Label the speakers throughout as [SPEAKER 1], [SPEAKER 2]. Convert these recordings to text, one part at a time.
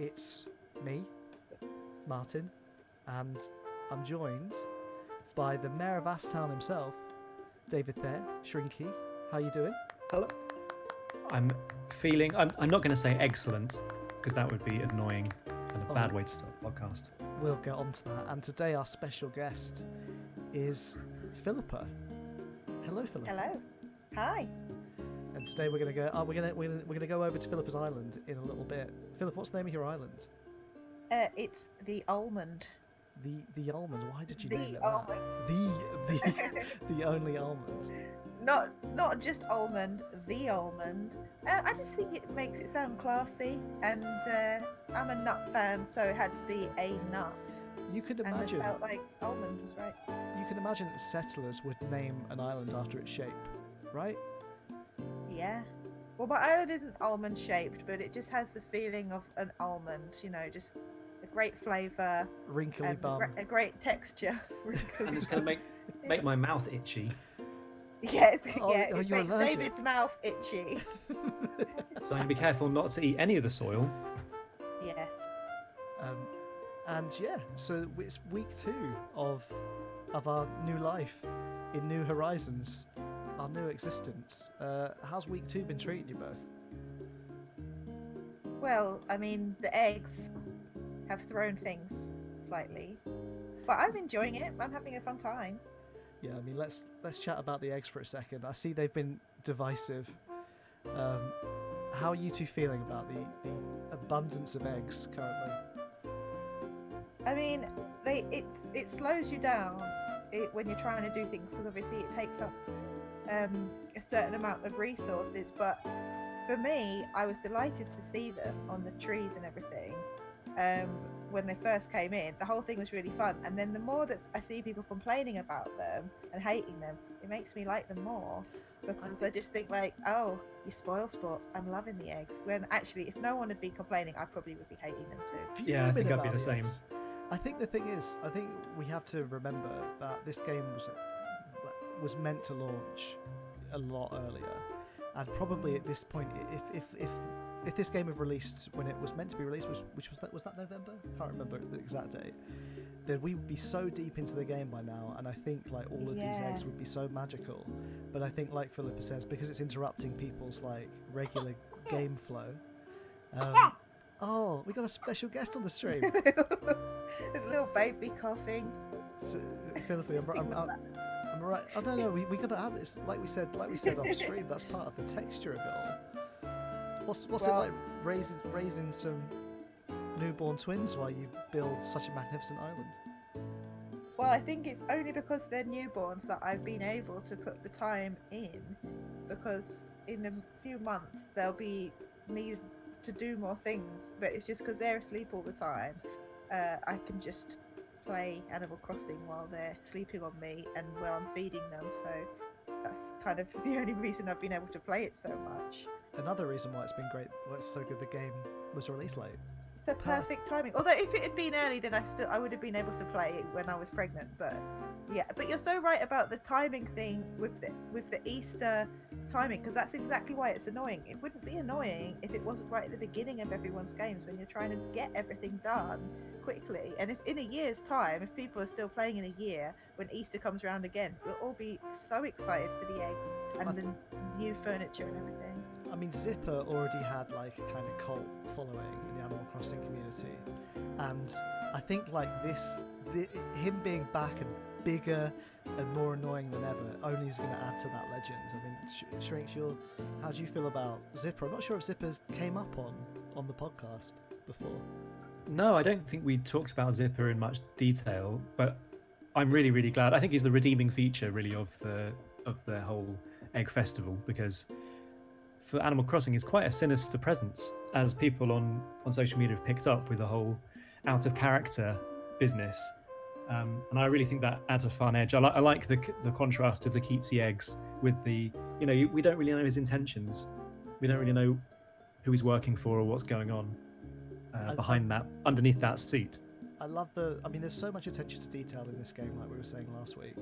[SPEAKER 1] It's me, Martin, and I'm joined by the Mayor of Asstown himself, David Thayer, Shrinky. How you doing?
[SPEAKER 2] Hello. I'm not going to say excellent, because that would be annoying and a bad way to start a podcast.
[SPEAKER 1] We'll get on to that. And today our special guest is Philippa. Hello, Philippa.
[SPEAKER 3] Hello. Hi.
[SPEAKER 1] And today we're gonna go. We're gonna go over to Philippa's island in a little bit. Philippa, what's the name of your island?
[SPEAKER 3] It's the Almond.
[SPEAKER 1] The Almond. Why did you
[SPEAKER 3] The
[SPEAKER 1] name it
[SPEAKER 3] Almond.
[SPEAKER 1] that? The only almond.
[SPEAKER 3] Not just almond, the almond. I just think it makes it sound classy, and I'm a nut fan, so it had to be a nut.
[SPEAKER 1] You could
[SPEAKER 3] And it
[SPEAKER 1] imagine.
[SPEAKER 3] felt like almond was right.
[SPEAKER 1] You can imagine that settlers would name an island after its shape, right?
[SPEAKER 3] Yeah. Well, my island isn't almond shaped, but it just has the feeling of an almond. You know, just a great flavour
[SPEAKER 1] Wrinkly
[SPEAKER 3] and
[SPEAKER 1] bum.
[SPEAKER 3] a great texture.
[SPEAKER 2] And it's going to make my mouth itchy.
[SPEAKER 3] Yeah,
[SPEAKER 1] Oh,
[SPEAKER 3] yeah.
[SPEAKER 1] are
[SPEAKER 3] It
[SPEAKER 1] you
[SPEAKER 3] makes
[SPEAKER 1] allergic?
[SPEAKER 3] David's mouth itchy.
[SPEAKER 2] So I'm going to be careful not to eat any of the soil.
[SPEAKER 3] Yes.
[SPEAKER 1] And yeah, so it's week 2 of our new life in New Horizons, our new existence. How's week 2 been treating you both?
[SPEAKER 3] Well, I mean, the eggs have thrown things slightly, but I'm enjoying it. I'm having a fun time.
[SPEAKER 1] Yeah, I mean, let's chat about the eggs for a second. I see they've been divisive. How are you two feeling about the abundance of eggs currently?
[SPEAKER 3] I mean, it slows you down when you're trying to do things, because obviously it takes up a certain amount of resources. But for me, I was delighted to see them on the trees and everything. When they first came in, the whole thing was really fun. And then the more that I see people complaining about them and hating them, it makes me like them more, because I just think like, oh, you spoil sports. I'm loving the eggs. When actually, if no one had been complaining, I probably would be hating them too.
[SPEAKER 2] Yeah, I think
[SPEAKER 1] Fuming
[SPEAKER 2] I'd be
[SPEAKER 1] about
[SPEAKER 2] the same.
[SPEAKER 1] eggs. I think the thing is, I think we have to remember that this game was meant to launch a lot earlier, and probably at this point, if this game had released when it was meant to be released, was that November? I can't remember the exact date. Then we would be so deep into the game by now, and I think like all of these eggs would be so magical. But I think, like Philippa says, because it's interrupting people's like regular game flow. Oh, we got a special guest on the stream.
[SPEAKER 3] There's a little baby coughing.
[SPEAKER 1] So, Philippa, I'm right. I don't know. We got to add this, like we said off stream. That's part of the texture of it all. What's it like raising some newborn twins while you build such a magnificent island?
[SPEAKER 3] Well, I think it's only because they're newborns that I've been able to put the time in, because in a few months they'll be need to do more things, but it's just because they're asleep all the time. I can just play Animal Crossing while they're sleeping on me and while I'm feeding them, so that's kind of the only reason I've been able to play it so much.
[SPEAKER 1] Another reason why it's been great, why it's so good, the game was released late.
[SPEAKER 3] It's the perfect timing. Although if it had been early, then I would have been able to play it when I was pregnant. But yeah, but you're so right about the timing thing with the Easter timing, because that's exactly why it's annoying. It wouldn't be annoying if it wasn't right at the beginning of everyone's games, when you're trying to get everything done quickly. And if in a year's time, if people are still playing in a year, when Easter comes around again, we'll all be so excited for the eggs and the new furniture and everything.
[SPEAKER 1] I mean, Zipper already had like a kind of cult following in the Animal Crossing community, and I think like him being back and bigger and more annoying than ever only is going to add to that legend. I mean, Shrinks, how do you feel about Zipper? I'm not sure if Zipper came up on the podcast before.
[SPEAKER 2] No, I don't think we talked about Zipper in much detail, but I'm really, really glad. I think he's the redeeming feature, really, of the whole Egg Festival, because for Animal Crossing, it's quite a sinister presence, as people on social media have picked up with the whole out of character business. And I really think that adds a fun edge. I like the contrast of the Keatsy eggs with we don't really know his intentions. We don't really know who he's working for or what's going on underneath that suit.
[SPEAKER 1] I love there's so much attention to detail in this game, like we were saying last week.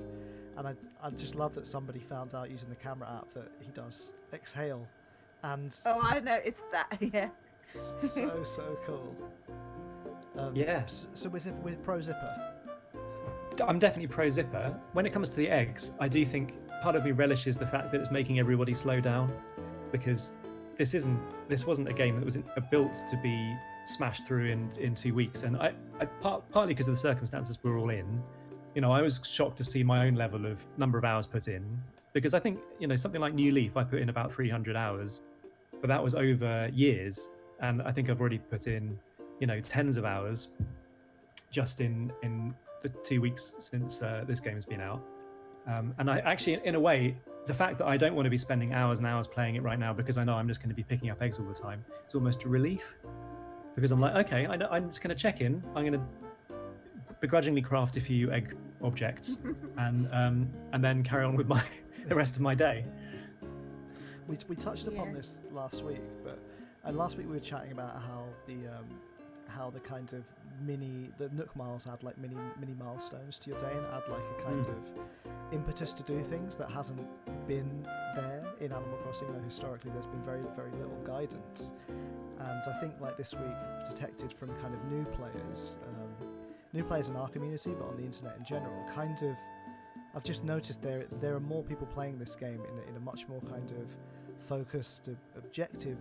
[SPEAKER 1] And I just love that somebody found out using the camera app that he does exhale. And
[SPEAKER 3] oh, I know, it's that, yeah.
[SPEAKER 1] so cool.
[SPEAKER 2] Yeah.
[SPEAKER 1] So with Pro Zipper.
[SPEAKER 2] I'm definitely pro zipper. When it comes to the eggs, I do think part of me relishes the fact that it's making everybody slow down, because this wasn't a game that was built to be smashed through in 2 weeks. And partly because of the circumstances we're all in, I was shocked to see my own level of number of hours put in, because I think something like New Leaf I put in about 300 hours, but that was over years, and I think I've already put in tens of hours just in the 2 weeks since this game has been out. And I actually, in a way, the fact that I don't want to be spending hours and hours playing it right now because I know I'm just going to be picking up eggs all the time, it's almost a relief, because I'm like, okay, I'm just going to check in. I'm going to begrudgingly craft a few egg objects and then carry on with the rest of my day.
[SPEAKER 1] We touched upon this last week, and last week we were chatting about how the kind of the Nook Miles add like mini milestones to your day and add like a kind of impetus to do things that hasn't been there in Animal Crossing. Historically there's been very, very little guidance, and I think like this week detected from kind of new players in our community, but on the internet in general, kind of I've just noticed there are more people playing this game in a much more kind of focused, objective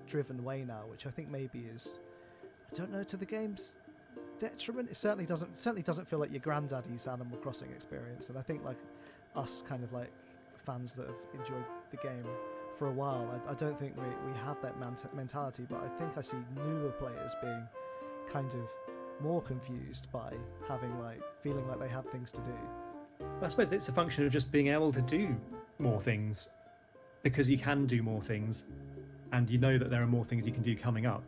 [SPEAKER 1] driven way now, which I think maybe is, I don't know, to the game's detriment. It certainly doesn't feel like your granddaddy's Animal Crossing experience, and I think like us kind of like fans that have enjoyed the game for a while, I don't think we have that mentality, but I think I see newer players being kind of more confused by feeling like they have things to do.
[SPEAKER 2] I suppose it's a function of just being able to do more things, because you can do more things and that there are more things you can do coming up.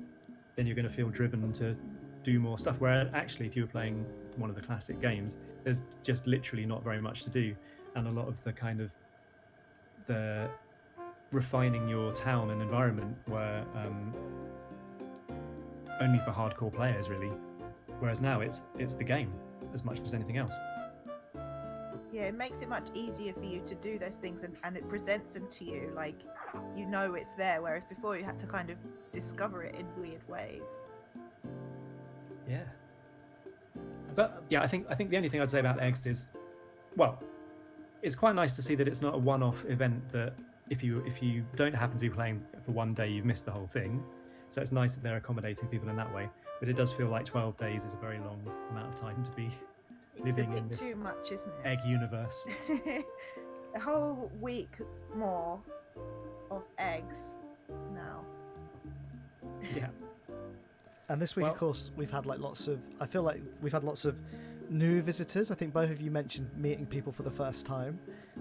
[SPEAKER 2] Then you're going to feel driven to do more stuff, where actually if you were playing one of the classic games, there's just literally not very much to do, and a lot of the kind of the refining your town and environment were only for hardcore players really, whereas now it's the game as much as anything else.
[SPEAKER 3] Yeah, it makes it much easier for you to do those things, and it presents them to you like it's there, whereas before you had to kind of discover it in weird ways.
[SPEAKER 2] Yeah. But yeah, I think the only thing I'd say about eggs is, well, it's quite nice to see that it's not a one-off event, that if you don't happen to be playing for one day, you've missed the whole thing. So it's nice that they're accommodating people in that way. But it does feel like 12 days is a very long amount of time to be living in this
[SPEAKER 3] too much, isn't it?
[SPEAKER 2] egg universe.
[SPEAKER 3] A whole week more of eggs now.
[SPEAKER 2] Yeah.
[SPEAKER 1] And this week, of course, we've had lots of new visitors. I think both of you mentioned meeting people for the first time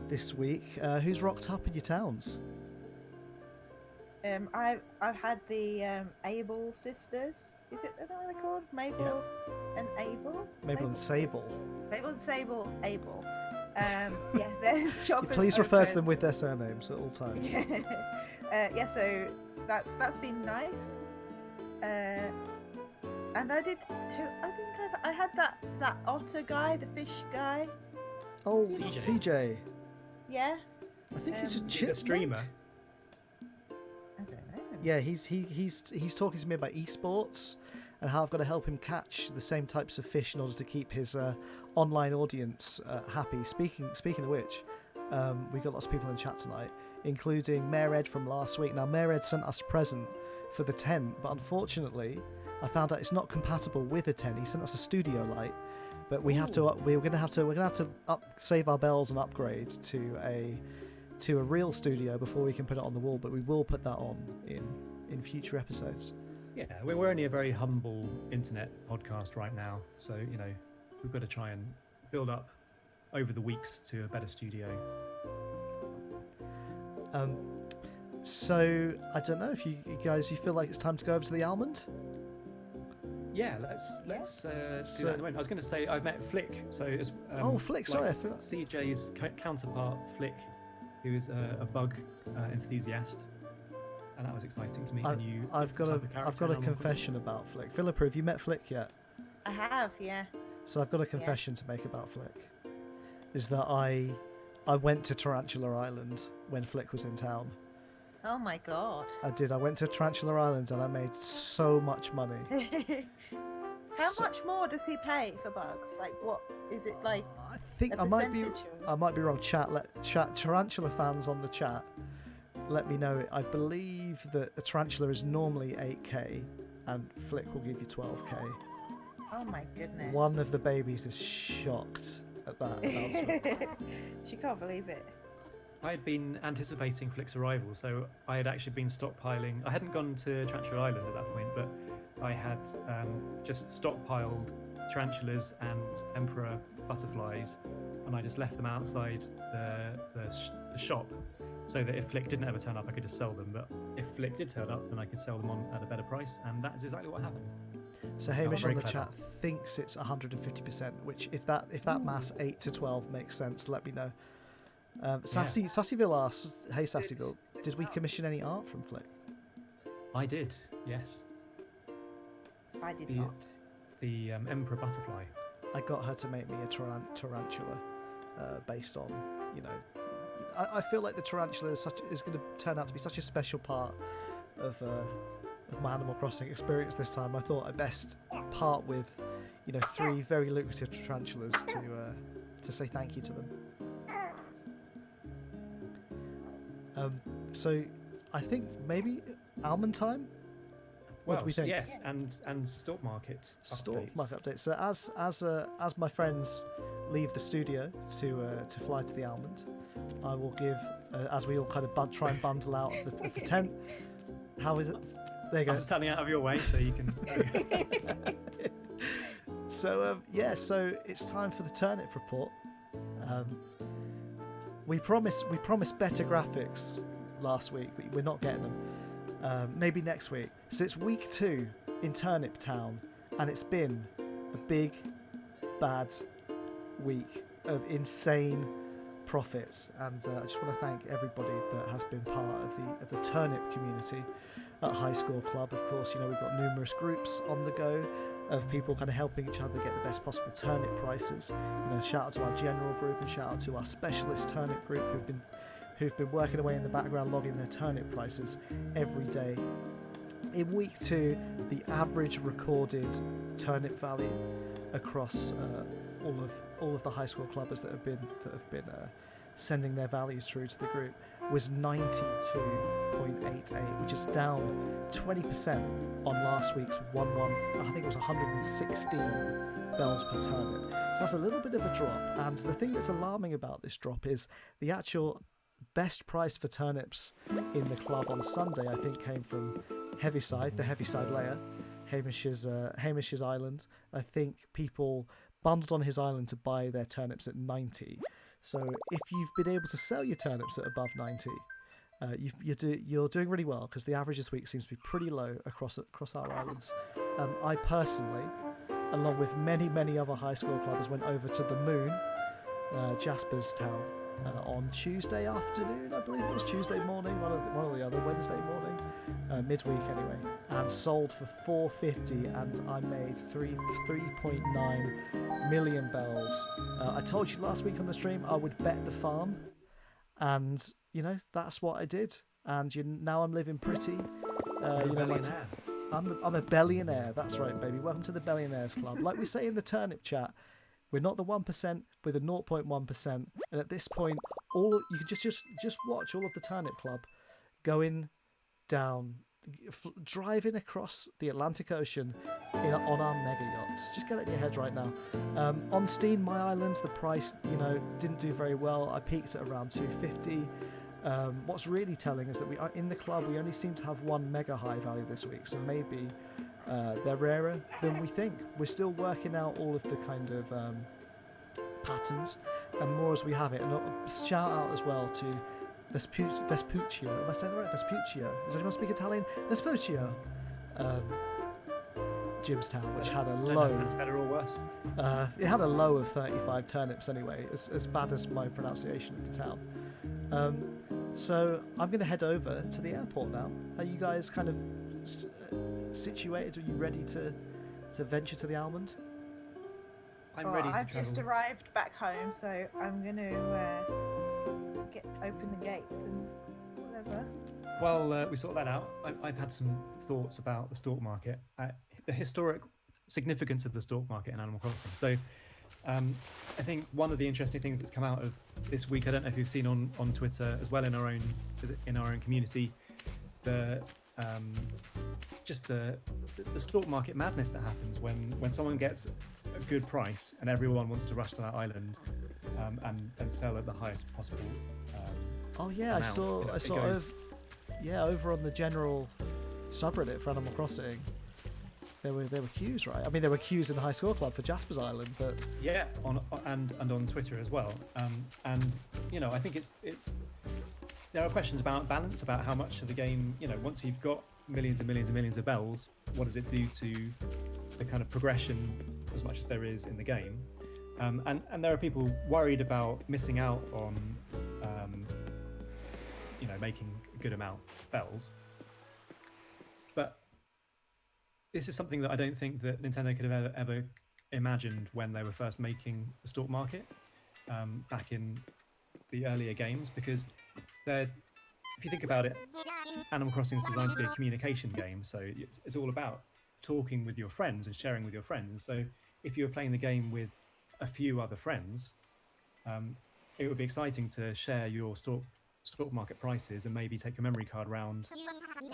[SPEAKER 1] this week. Who's rocked up in your towns?
[SPEAKER 3] I've had the Able sisters. Is it that what they're called? Mabel and Able.
[SPEAKER 1] Mabel and Sable.
[SPEAKER 3] Mabel and Sable. Able. Yeah, they're shopping.
[SPEAKER 1] Please refer to them with their surnames at all times.
[SPEAKER 3] Yeah. So that's been nice. And I had that otter guy, the fish guy.
[SPEAKER 1] Oh, CJ.
[SPEAKER 3] Yeah.
[SPEAKER 1] I think he's a
[SPEAKER 2] The
[SPEAKER 1] chipmunk.
[SPEAKER 2] streamer.
[SPEAKER 3] I don't know.
[SPEAKER 1] Yeah, he's talking to me about esports and how I've got to help him catch the same types of fish in order to keep his online audience happy. Speaking of which, we got lots of people in chat tonight, including Mayor Ed from last week. Now, Mayor Ed sent us a present for the tent, but unfortunately, I found out it's not compatible with a tent. He sent us a studio light, but we're gonna have to save our bells and upgrade to a real studio before we can put it on the wall. But we will put that on in future episodes.
[SPEAKER 2] Yeah, we're only a very humble internet podcast right now, so we've got to try and build up over the weeks to a better studio.
[SPEAKER 1] So I don't know if you guys feel like it's time to go over to the Almond.
[SPEAKER 2] Yeah, let's do that in a moment. I was going to say I've met Flick. So it's
[SPEAKER 1] Flick. Sorry, I thought
[SPEAKER 2] CJ's counterpart, Flick, who is a bug enthusiast, and that was exciting to me.
[SPEAKER 1] I've got a confession about Flick. Philippa, have you met Flick yet?
[SPEAKER 3] I have, yeah.
[SPEAKER 1] So I've got a confession to make about Flick. Is that I went to Tarantula Island when Flick was in town.
[SPEAKER 3] Oh my god.
[SPEAKER 1] I did. I went to Tarantula Island and I made so much money.
[SPEAKER 3] How
[SPEAKER 1] So-
[SPEAKER 3] much more does he pay for bugs? Like, what is it like?
[SPEAKER 1] I think
[SPEAKER 3] a
[SPEAKER 1] I might be
[SPEAKER 3] percentage of-
[SPEAKER 1] I might be wrong. Chat tarantula fans on the chat. Let me know. I believe that a tarantula is normally 8k, and Flick will give you 12k.
[SPEAKER 3] Oh my goodness.
[SPEAKER 1] One of the babies is shocked at that announcement.
[SPEAKER 3] She can't believe it.
[SPEAKER 2] I had been anticipating Flick's arrival, so I had actually been stockpiling. I hadn't gone to Tarantula Island at that point, but I had just stockpiled tarantulas and emperor butterflies, and I just left them outside the shop, so that if Flick didn't ever turn up, I could just sell them. But if Flick did turn up, then I could sell them on at a better price, and that is exactly what happened.
[SPEAKER 1] So Hamish
[SPEAKER 2] very
[SPEAKER 1] on the
[SPEAKER 2] clever.
[SPEAKER 1] chat thinks it's 150%, which if that mass 8 to 12 makes sense, let me know. Sassyville asks, "Hey Sassyville, did we commission any art from Flick?"
[SPEAKER 2] I did, yes.
[SPEAKER 3] I did
[SPEAKER 2] The-
[SPEAKER 3] not.
[SPEAKER 2] The emperor butterfly.
[SPEAKER 1] I got her to make me a tarantula, based on, you know, I feel like the tarantula is going to turn out to be such a special part of my Animal Crossing experience this time. I thought I'd best part with, you know, 3 very lucrative tarantulas to say thank you to them. So I think maybe Almond time. What do we think?
[SPEAKER 2] Yes, and stock market
[SPEAKER 1] Store
[SPEAKER 2] updates.
[SPEAKER 1] market update. So as my friends leave the studio to fly to the Almond, I will give as we all kind of try and bundle out of the tent. How is it? There you
[SPEAKER 2] I'm
[SPEAKER 1] go.
[SPEAKER 2] just standing out of your way so you can.
[SPEAKER 1] So so it's time for the turnip report. We promised better graphics last week, but we're not getting them. Maybe next week. So it's week 2 in Turnip Town, and it's been a big, bad week of insane profits. And I just want to thank everybody that has been part of the turnip community at High Score Club. Of course, you know, we've got numerous groups on the go of people kind of helping each other get the best possible turnip prices. You know, shout out to our general group and shout out to our specialist turnip group who've been working away in the background logging their turnip prices every day. In week 2, the average recorded turnip value across all of the High Score clubbers that have been sending their values through to the group was 92.88, which is down 20% on last week's I think it was 116 bells per turnip. So that's a little bit of a drop. And the thing that's alarming about this drop is the actual best price for turnips in the club on Sunday, I think, came from Heaviside, the Heaviside layer, Hamish's island. I think people bundled on his island to buy their turnips at 90. So if you've been able to sell your turnips at above 90, you're doing really well, because the average this week seems to be pretty low across our islands. I personally, along with many other High Score clubbers, went over to the Moon, Jasper's town, on Tuesday afternoon, I believe it was Tuesday morning, one or the other, Wednesday morning, midweek anyway, and sold for 450, and I made 3.9 million bells. I told you last week on the stream I would bet the farm, and you know, that's what I did. And now I'm living pretty. I'm a billionaire. That's right, baby. Welcome to the Billionaires Club. Like we say in the turnip chat, we're not the 1%, we're the 0.1%. And at this point, you can just watch all of the Turnip Club going down, driving across the Atlantic Ocean on our mega yachts. Just get it in your head right now. On Steen, my island, the price, you know, didn't do very well. I peaked at around 250. What's really telling is that we are in the club. We only seem to have one mega high value this week, so maybe they're rarer than we think. We're still working out all of the kind of patterns and more as we have it. And shout out as well to Vespuccio. Am I saying that right? Vespuccio. Does anyone speak Italian? Vespuccio. Jimstown, which had a low.
[SPEAKER 2] That's better or worse.
[SPEAKER 1] It had a low of 35 turnips anyway. It's as bad as my pronunciation of the town. So I'm going to head over to the airport now. Are you guys kind of situated? Are you ready to venture to the Almond?
[SPEAKER 2] I'm ready to
[SPEAKER 3] I've
[SPEAKER 2] travel.
[SPEAKER 3] just arrived back home, so I'm going to open the gates and whatever.
[SPEAKER 2] Well, we sort that out. I've had some thoughts about the stock market. The historic significance of the stock market in Animal Crossing. So I think one of the interesting things that's come out of this week, I don't know if you've seen on Twitter as well in our own community, the just the stock market madness that happens when someone gets a good price and everyone wants to rush to that island and sell at the highest possible.
[SPEAKER 1] Oh yeah,
[SPEAKER 2] amount.
[SPEAKER 1] I saw over on the general subreddit for Animal Crossing. There were queues, right? I mean, there were queues in the High Score Club for Jasper's Island, but
[SPEAKER 2] yeah, and on Twitter as well. And I think it's there are questions about balance, about how much of the game, once you've got millions and millions and millions of bells, what does it do to the kind of progression as much as there is in the game? And there are people worried about missing out on making a good amount of bells. But this is something that I don't think that Nintendo could have ever imagined when they were first making the stock market back in the earlier games, because if you think about it, Animal Crossing is designed to be a communication game, so it's all about talking with your friends and sharing with your friends. So if you were playing the game with a few other friends, it would be exciting to share your stock market prices and maybe take a memory card round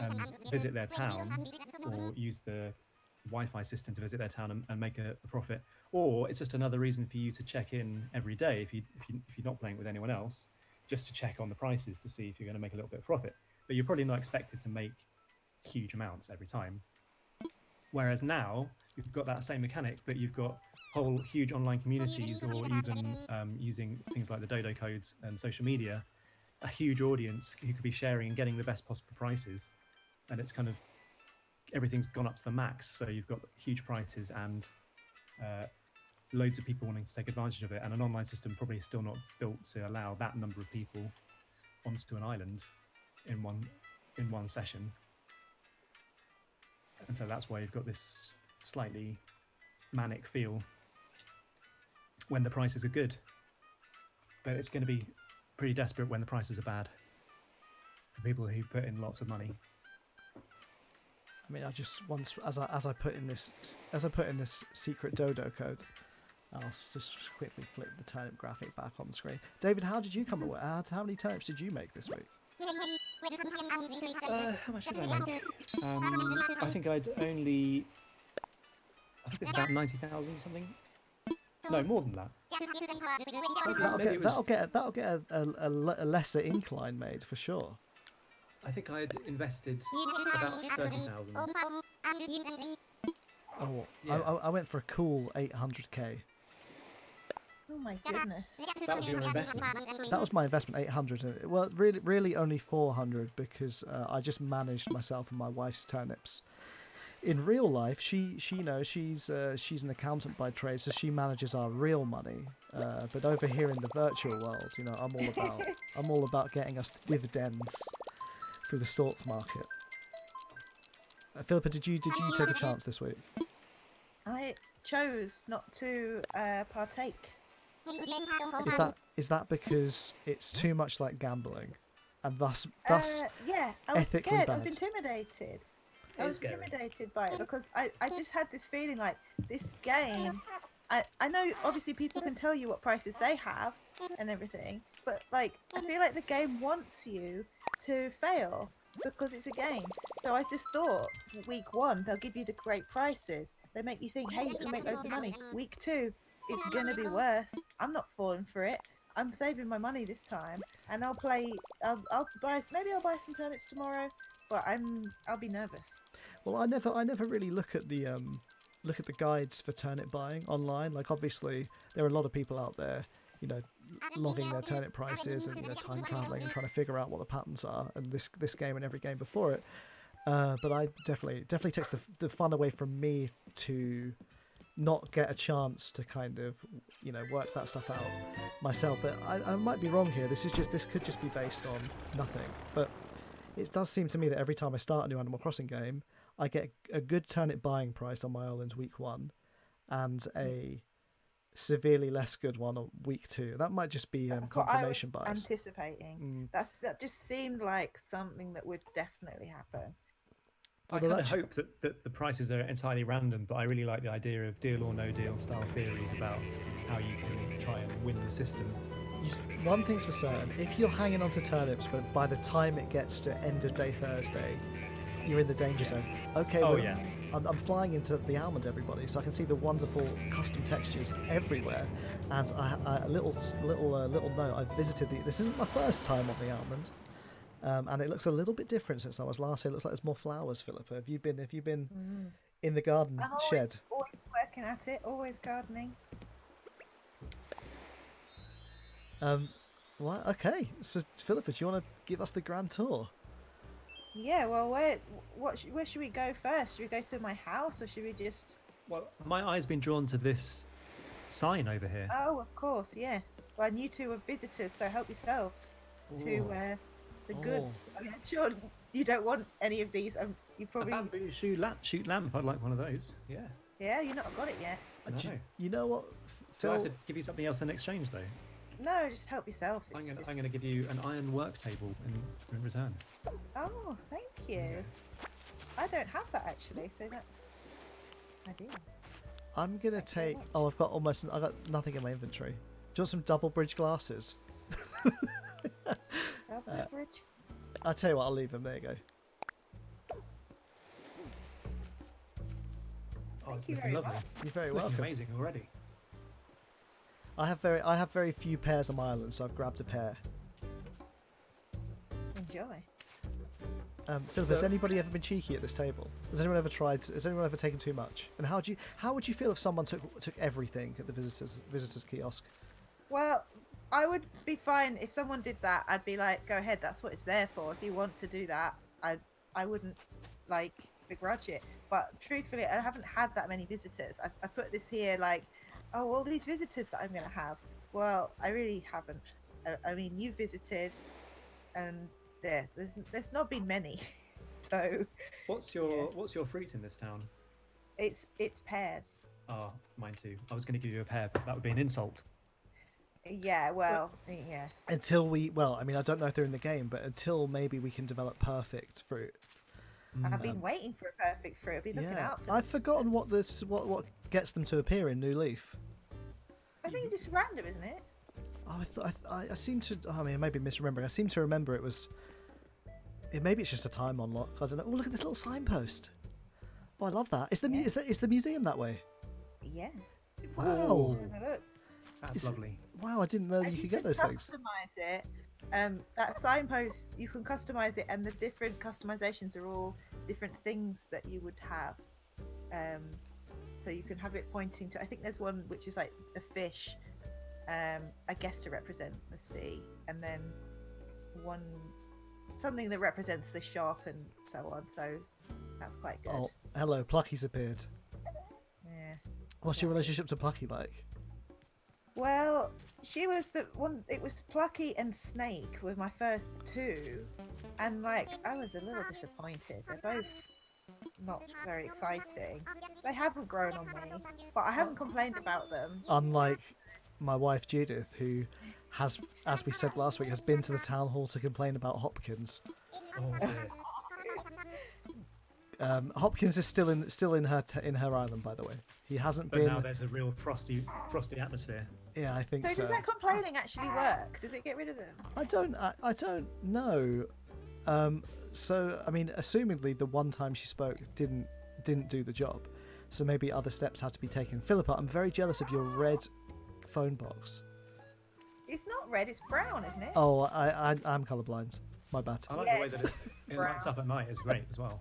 [SPEAKER 2] and visit their town, or use the Wi-Fi system to visit their town and make a profit. Or it's just another reason for you to check in every day if you're not playing with anyone else, just to check on the prices to see if you're going to make a little bit of profit. But you're probably not expected to make huge amounts every time. Whereas now you've got that same mechanic, but you've got whole huge online communities, or even using things like the dodo codes and social media, a huge audience who could be sharing and getting the best possible prices. And it's kind of, everything's gone up to the max. So you've got huge prices and loads of people wanting to take advantage of it. And an online system probably still not built to allow that number of people onto an island in one session. And so that's why you've got this slightly manic feel when the prices are good. But it's going to be pretty desperate when the prices are bad for people who put in lots of money.
[SPEAKER 1] I mean, I just once as I put in this secret dodo code, I'll just quickly flip the turnip graphic back on the screen. David, how did you come away? How many turnips did you make this week?
[SPEAKER 2] How much did I make? I think it's about 90,000 something. No, more than that.
[SPEAKER 1] That'll get a lesser incline made for sure.
[SPEAKER 2] I think I'd invested about 30,000.
[SPEAKER 1] Oh,
[SPEAKER 2] Yeah.
[SPEAKER 1] I went for a cool 800k.
[SPEAKER 3] Oh my goodness.
[SPEAKER 2] That was your investment.
[SPEAKER 1] That was my investment, 800. Well, really only 400 because I just managed myself and my wife's turnips. In real life, she's an accountant by trade, so she manages our real money. But over here in the virtual world, I'm all about getting us dividends through the stock market. Philippa, did you take a chance this week?
[SPEAKER 3] I chose not to partake.
[SPEAKER 1] Is that because it's too much like gambling, and thus
[SPEAKER 3] yeah, I was
[SPEAKER 1] ethically
[SPEAKER 3] scared.
[SPEAKER 1] bad?
[SPEAKER 3] I was intimidated. I
[SPEAKER 2] It
[SPEAKER 3] was
[SPEAKER 2] is scary.
[SPEAKER 3] intimidated by it because I just had this feeling like this game. I know obviously people can tell you what prices they have and everything, but like I feel like the game wants you to fail because it's a game. So I just thought week 1 they'll give you the great prices. They make you think, hey, you can make loads of money. Week 2 it's gonna be worse. I'm not falling for it. I'm saving my money this time, and I'll buy some turnips tomorrow, but I'll be nervous.
[SPEAKER 1] Well, I never really look at the guides for turnip buying online. Like obviously there are a lot of people out there, logging their turnip prices and time traveling and trying to figure out what the patterns are, and this game and every game before it. But I definitely takes the fun away from me to not get a chance to kind of work that stuff out myself. But I might be wrong here. This could just be based on nothing. But it does seem to me that every time I start a new Animal Crossing game, I get a good turnip buying price on my islands week 1, and a severely less good one on week 2. That might just be confirmation
[SPEAKER 3] what I was
[SPEAKER 1] bias.
[SPEAKER 3] anticipating. That just seemed like something that would definitely happen.
[SPEAKER 2] I
[SPEAKER 1] Although
[SPEAKER 2] kind of
[SPEAKER 1] actually-
[SPEAKER 2] hope that the prices are entirely random, but I really like the idea of deal or no deal style theories about how you can try and win the system.
[SPEAKER 1] One thing's for certain: if you're hanging on to turnips, but by the time it gets to end of day Thursday, you're in the danger zone. Okay,
[SPEAKER 2] Oh
[SPEAKER 1] well,
[SPEAKER 2] yeah.
[SPEAKER 1] I'm flying into the Almond, everybody, so I can see the wonderful custom textures everywhere. And a little note: I've visited this isn't my first time on the Almond, and it looks a little bit different since I was last here. It looks like there's more flowers. Philippa, have you been in the garden
[SPEAKER 3] I'm
[SPEAKER 1] shed?
[SPEAKER 3] always working at it, always gardening.
[SPEAKER 1] Well, okay. So, Philippa, do you want to give us the grand tour?
[SPEAKER 3] Yeah, well, where should we go first? Should we go to my house or should we just...
[SPEAKER 2] Well, my eye's been drawn to this sign over here.
[SPEAKER 3] Oh, of course, yeah. Well, and you two are visitors, so help yourselves to the goods. I mean, I'm sure you don't want any of these. You
[SPEAKER 2] A
[SPEAKER 3] probably...
[SPEAKER 2] bamboo shoot lamp. I'd like one of those. Yeah.
[SPEAKER 3] Yeah, you've not got it yet.
[SPEAKER 2] No.
[SPEAKER 1] You know what,
[SPEAKER 2] Do I
[SPEAKER 1] Phil?
[SPEAKER 2] have to give you something else in exchange, though?
[SPEAKER 3] No, just help yourself.
[SPEAKER 2] I'm
[SPEAKER 3] It's
[SPEAKER 2] going to give you an iron work table in return.
[SPEAKER 3] Oh, thank you. I don't have that actually, so that's ideal.
[SPEAKER 1] I'm gonna take. Oh, I've got nothing in my inventory. Do you want some double bridge glasses?
[SPEAKER 3] Beverage.
[SPEAKER 1] I'll tell you what. I'll leave them. There you go.
[SPEAKER 2] Oh, it's
[SPEAKER 3] you
[SPEAKER 2] looking
[SPEAKER 3] very
[SPEAKER 2] lovely.
[SPEAKER 3] much.
[SPEAKER 1] You're very
[SPEAKER 2] Looking
[SPEAKER 1] welcome.
[SPEAKER 2] amazing already.
[SPEAKER 1] I have very few pairs on my island, so I've grabbed a pair.
[SPEAKER 3] Enjoy.
[SPEAKER 1] Phil, has anybody ever been cheeky at this table? Has anyone ever tried? Has anyone ever taken too much? And how would you feel if someone took everything at the visitors kiosk?
[SPEAKER 3] Well, I would be fine if someone did that. I'd be like, go ahead, that's what it's there for. If you want to do that, I wouldn't like begrudge it. But truthfully, I haven't had that many visitors. I put this here like, oh, all these visitors that I'm going to have. Well, I really haven't. I mean, you visited, and there's not been many. So
[SPEAKER 2] What's your fruit in this town?
[SPEAKER 3] it's pears.
[SPEAKER 2] Oh, mine too. I was going to give you a pear, but that would be an insult.
[SPEAKER 3] Yeah, well, yeah.
[SPEAKER 1] Until I mean, I don't know if they're in the game, but until maybe we can develop perfect fruit.
[SPEAKER 3] I've been waiting for a perfect fruit. I've been looking out for
[SPEAKER 1] I've forgotten what gets them to appear in New Leaf.
[SPEAKER 3] I think it's just random, isn't it?
[SPEAKER 1] Oh, I seem to. I mean, I may be misremembering. I seem to remember it was. Maybe it's just a time unlock. I don't know. Oh, look at this little signpost. Oh, I love that. Is the museum that way?
[SPEAKER 3] Yeah.
[SPEAKER 1] Wow.
[SPEAKER 3] Have a look.
[SPEAKER 2] That's lovely.
[SPEAKER 1] Wow, I didn't know that you could get those things.
[SPEAKER 3] Customize it. That signpost, you can customize it, and the different customizations are all different things that you would have. So you can have it pointing to. I think there's one which is like a fish, I guess to represent the sea, and then something that represents the shop and so on. So that's quite good.
[SPEAKER 1] Oh, hello, Plucky's appeared.
[SPEAKER 3] Yeah.
[SPEAKER 1] What's your relationship to Plucky like?
[SPEAKER 3] Well, she was the one. It was Plucky and Snake were my first two, and like I was a little disappointed. They're both not very exciting. They haven't grown on me, but I haven't complained about them.
[SPEAKER 1] Unlike my wife Judith, who has, as we said last week, has been to the town hall to complain about Hopkins.
[SPEAKER 2] Oh, dear.
[SPEAKER 1] Hopkins is still in her island, by the way. He hasn't
[SPEAKER 2] But
[SPEAKER 1] been.
[SPEAKER 2] now there's a real frosty atmosphere.
[SPEAKER 1] Yeah, I think
[SPEAKER 3] So
[SPEAKER 1] so.
[SPEAKER 3] does that complaining actually work? Does it get rid of them?
[SPEAKER 1] I don't know. So I mean, assumingly, the one time she spoke didn't do the job. So maybe other steps had to be taken. Philippa, I'm very jealous of your red phone box.
[SPEAKER 3] It's not red. It's brown, isn't it?
[SPEAKER 1] Oh, I'm colourblind. My bad.
[SPEAKER 2] I like
[SPEAKER 3] Yeah,
[SPEAKER 2] the way that it lights up at night. It's great as well.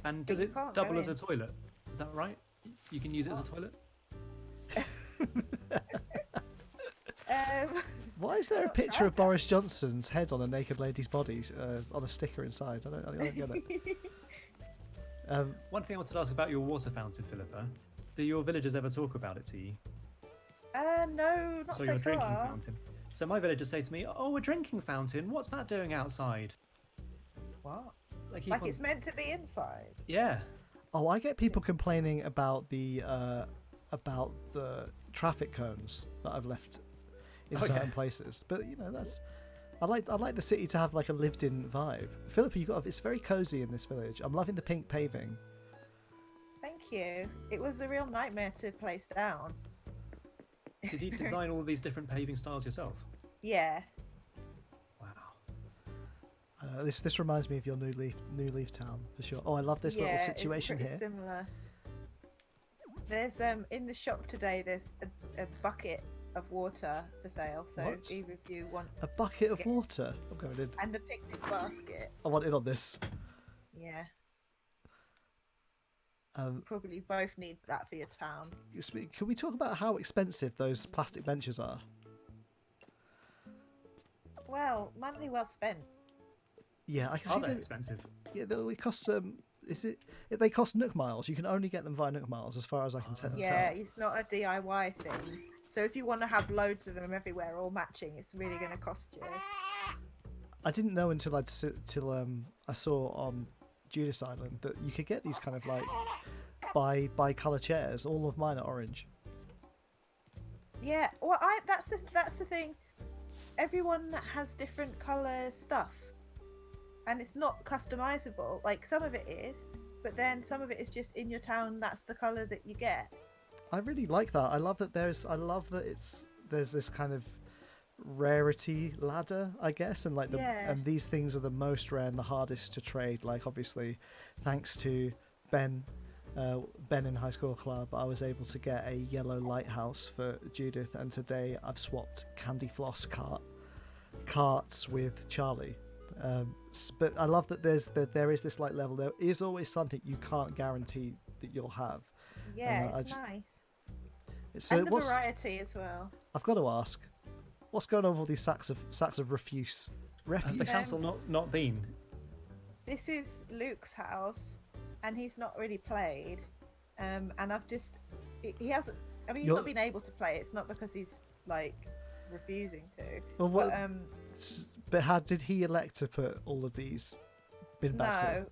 [SPEAKER 2] And does
[SPEAKER 3] you
[SPEAKER 2] it
[SPEAKER 3] can't
[SPEAKER 2] double
[SPEAKER 3] go
[SPEAKER 2] as a
[SPEAKER 3] in.
[SPEAKER 2] toilet? Is that right? You can use it as a toilet?
[SPEAKER 1] Why is there a picture of Boris Johnson's head on a naked lady's body on a sticker inside? I don't get it.
[SPEAKER 2] One thing I wanted to ask about your water fountain, Philippa. Do your villagers ever talk about it to you?
[SPEAKER 3] No, not
[SPEAKER 2] So
[SPEAKER 3] so
[SPEAKER 2] your drinking
[SPEAKER 3] far.
[SPEAKER 2] fountain. So my villagers say to me, "Oh, a drinking fountain. What's that doing outside?"
[SPEAKER 3] What?
[SPEAKER 2] They keep
[SPEAKER 3] Like
[SPEAKER 2] on-
[SPEAKER 3] it's meant to be inside.
[SPEAKER 2] Yeah.
[SPEAKER 1] Oh, I get people complaining about the traffic cones that I've left in certain places. But you know, I'd like the city to have like a lived-in vibe. Philippa, it's very cozy in this village. I'm loving the pink paving.
[SPEAKER 3] Thank you. It was a real nightmare to place down.
[SPEAKER 2] Did you design all of these different paving styles yourself?
[SPEAKER 3] Yeah.
[SPEAKER 2] Wow.
[SPEAKER 1] This reminds me of your New Leaf town for sure. Oh, I love this little situation
[SPEAKER 3] it's
[SPEAKER 1] here.
[SPEAKER 3] Similar. There's in the shop today. There's a bucket of water for sale. So
[SPEAKER 1] What?
[SPEAKER 3] if either of you want
[SPEAKER 1] A bucket of water. I'm going in.
[SPEAKER 3] and a picnic basket.
[SPEAKER 1] I want in on this.
[SPEAKER 3] Yeah. Probably both need that for your town.
[SPEAKER 1] Can we talk about how expensive those plastic benches are?
[SPEAKER 3] Well, money well spent.
[SPEAKER 1] Yeah, I can
[SPEAKER 2] Are
[SPEAKER 1] see
[SPEAKER 2] they
[SPEAKER 1] that.
[SPEAKER 2] expensive?
[SPEAKER 1] Yeah, it costs. If they cost Nook Miles, you can only get them via Nook Miles, as far as I can tell.
[SPEAKER 3] Yeah, it's not a DIY thing. So if you want to have loads of them everywhere, all matching, it's really going to cost you.
[SPEAKER 1] I didn't know until I saw on Judas Island that you could get these kind of like by colour chairs. All of mine are orange.
[SPEAKER 3] Yeah, well, that's the thing. Everyone has different colour stuff, and it's not customizable. Like some of it is, but then some of it is just in your town. That's the colour that you get.
[SPEAKER 1] I really like that. I love that there's this kind of rarity ladder, I guess, and and these things are the most rare and the hardest to trade. Like obviously, thanks to Ben in High School Club, I was able to get a yellow lighthouse for Judith, and today I've swapped candy floss carts with Charlie. But I love that there is this like level. There is always something you can't guarantee that you'll have.
[SPEAKER 3] Yeah, it's nice.
[SPEAKER 1] So
[SPEAKER 3] and the variety as well.
[SPEAKER 1] I've got to ask, what's going on with all these sacks of refuse?
[SPEAKER 2] Has the council not been?
[SPEAKER 3] This is Luke's house, and he's not really played. And he hasn't. I mean, he's not been able to play. It's not because he's like refusing to.
[SPEAKER 1] Well, but how did he elect to put all of these bin bags in?
[SPEAKER 3] No,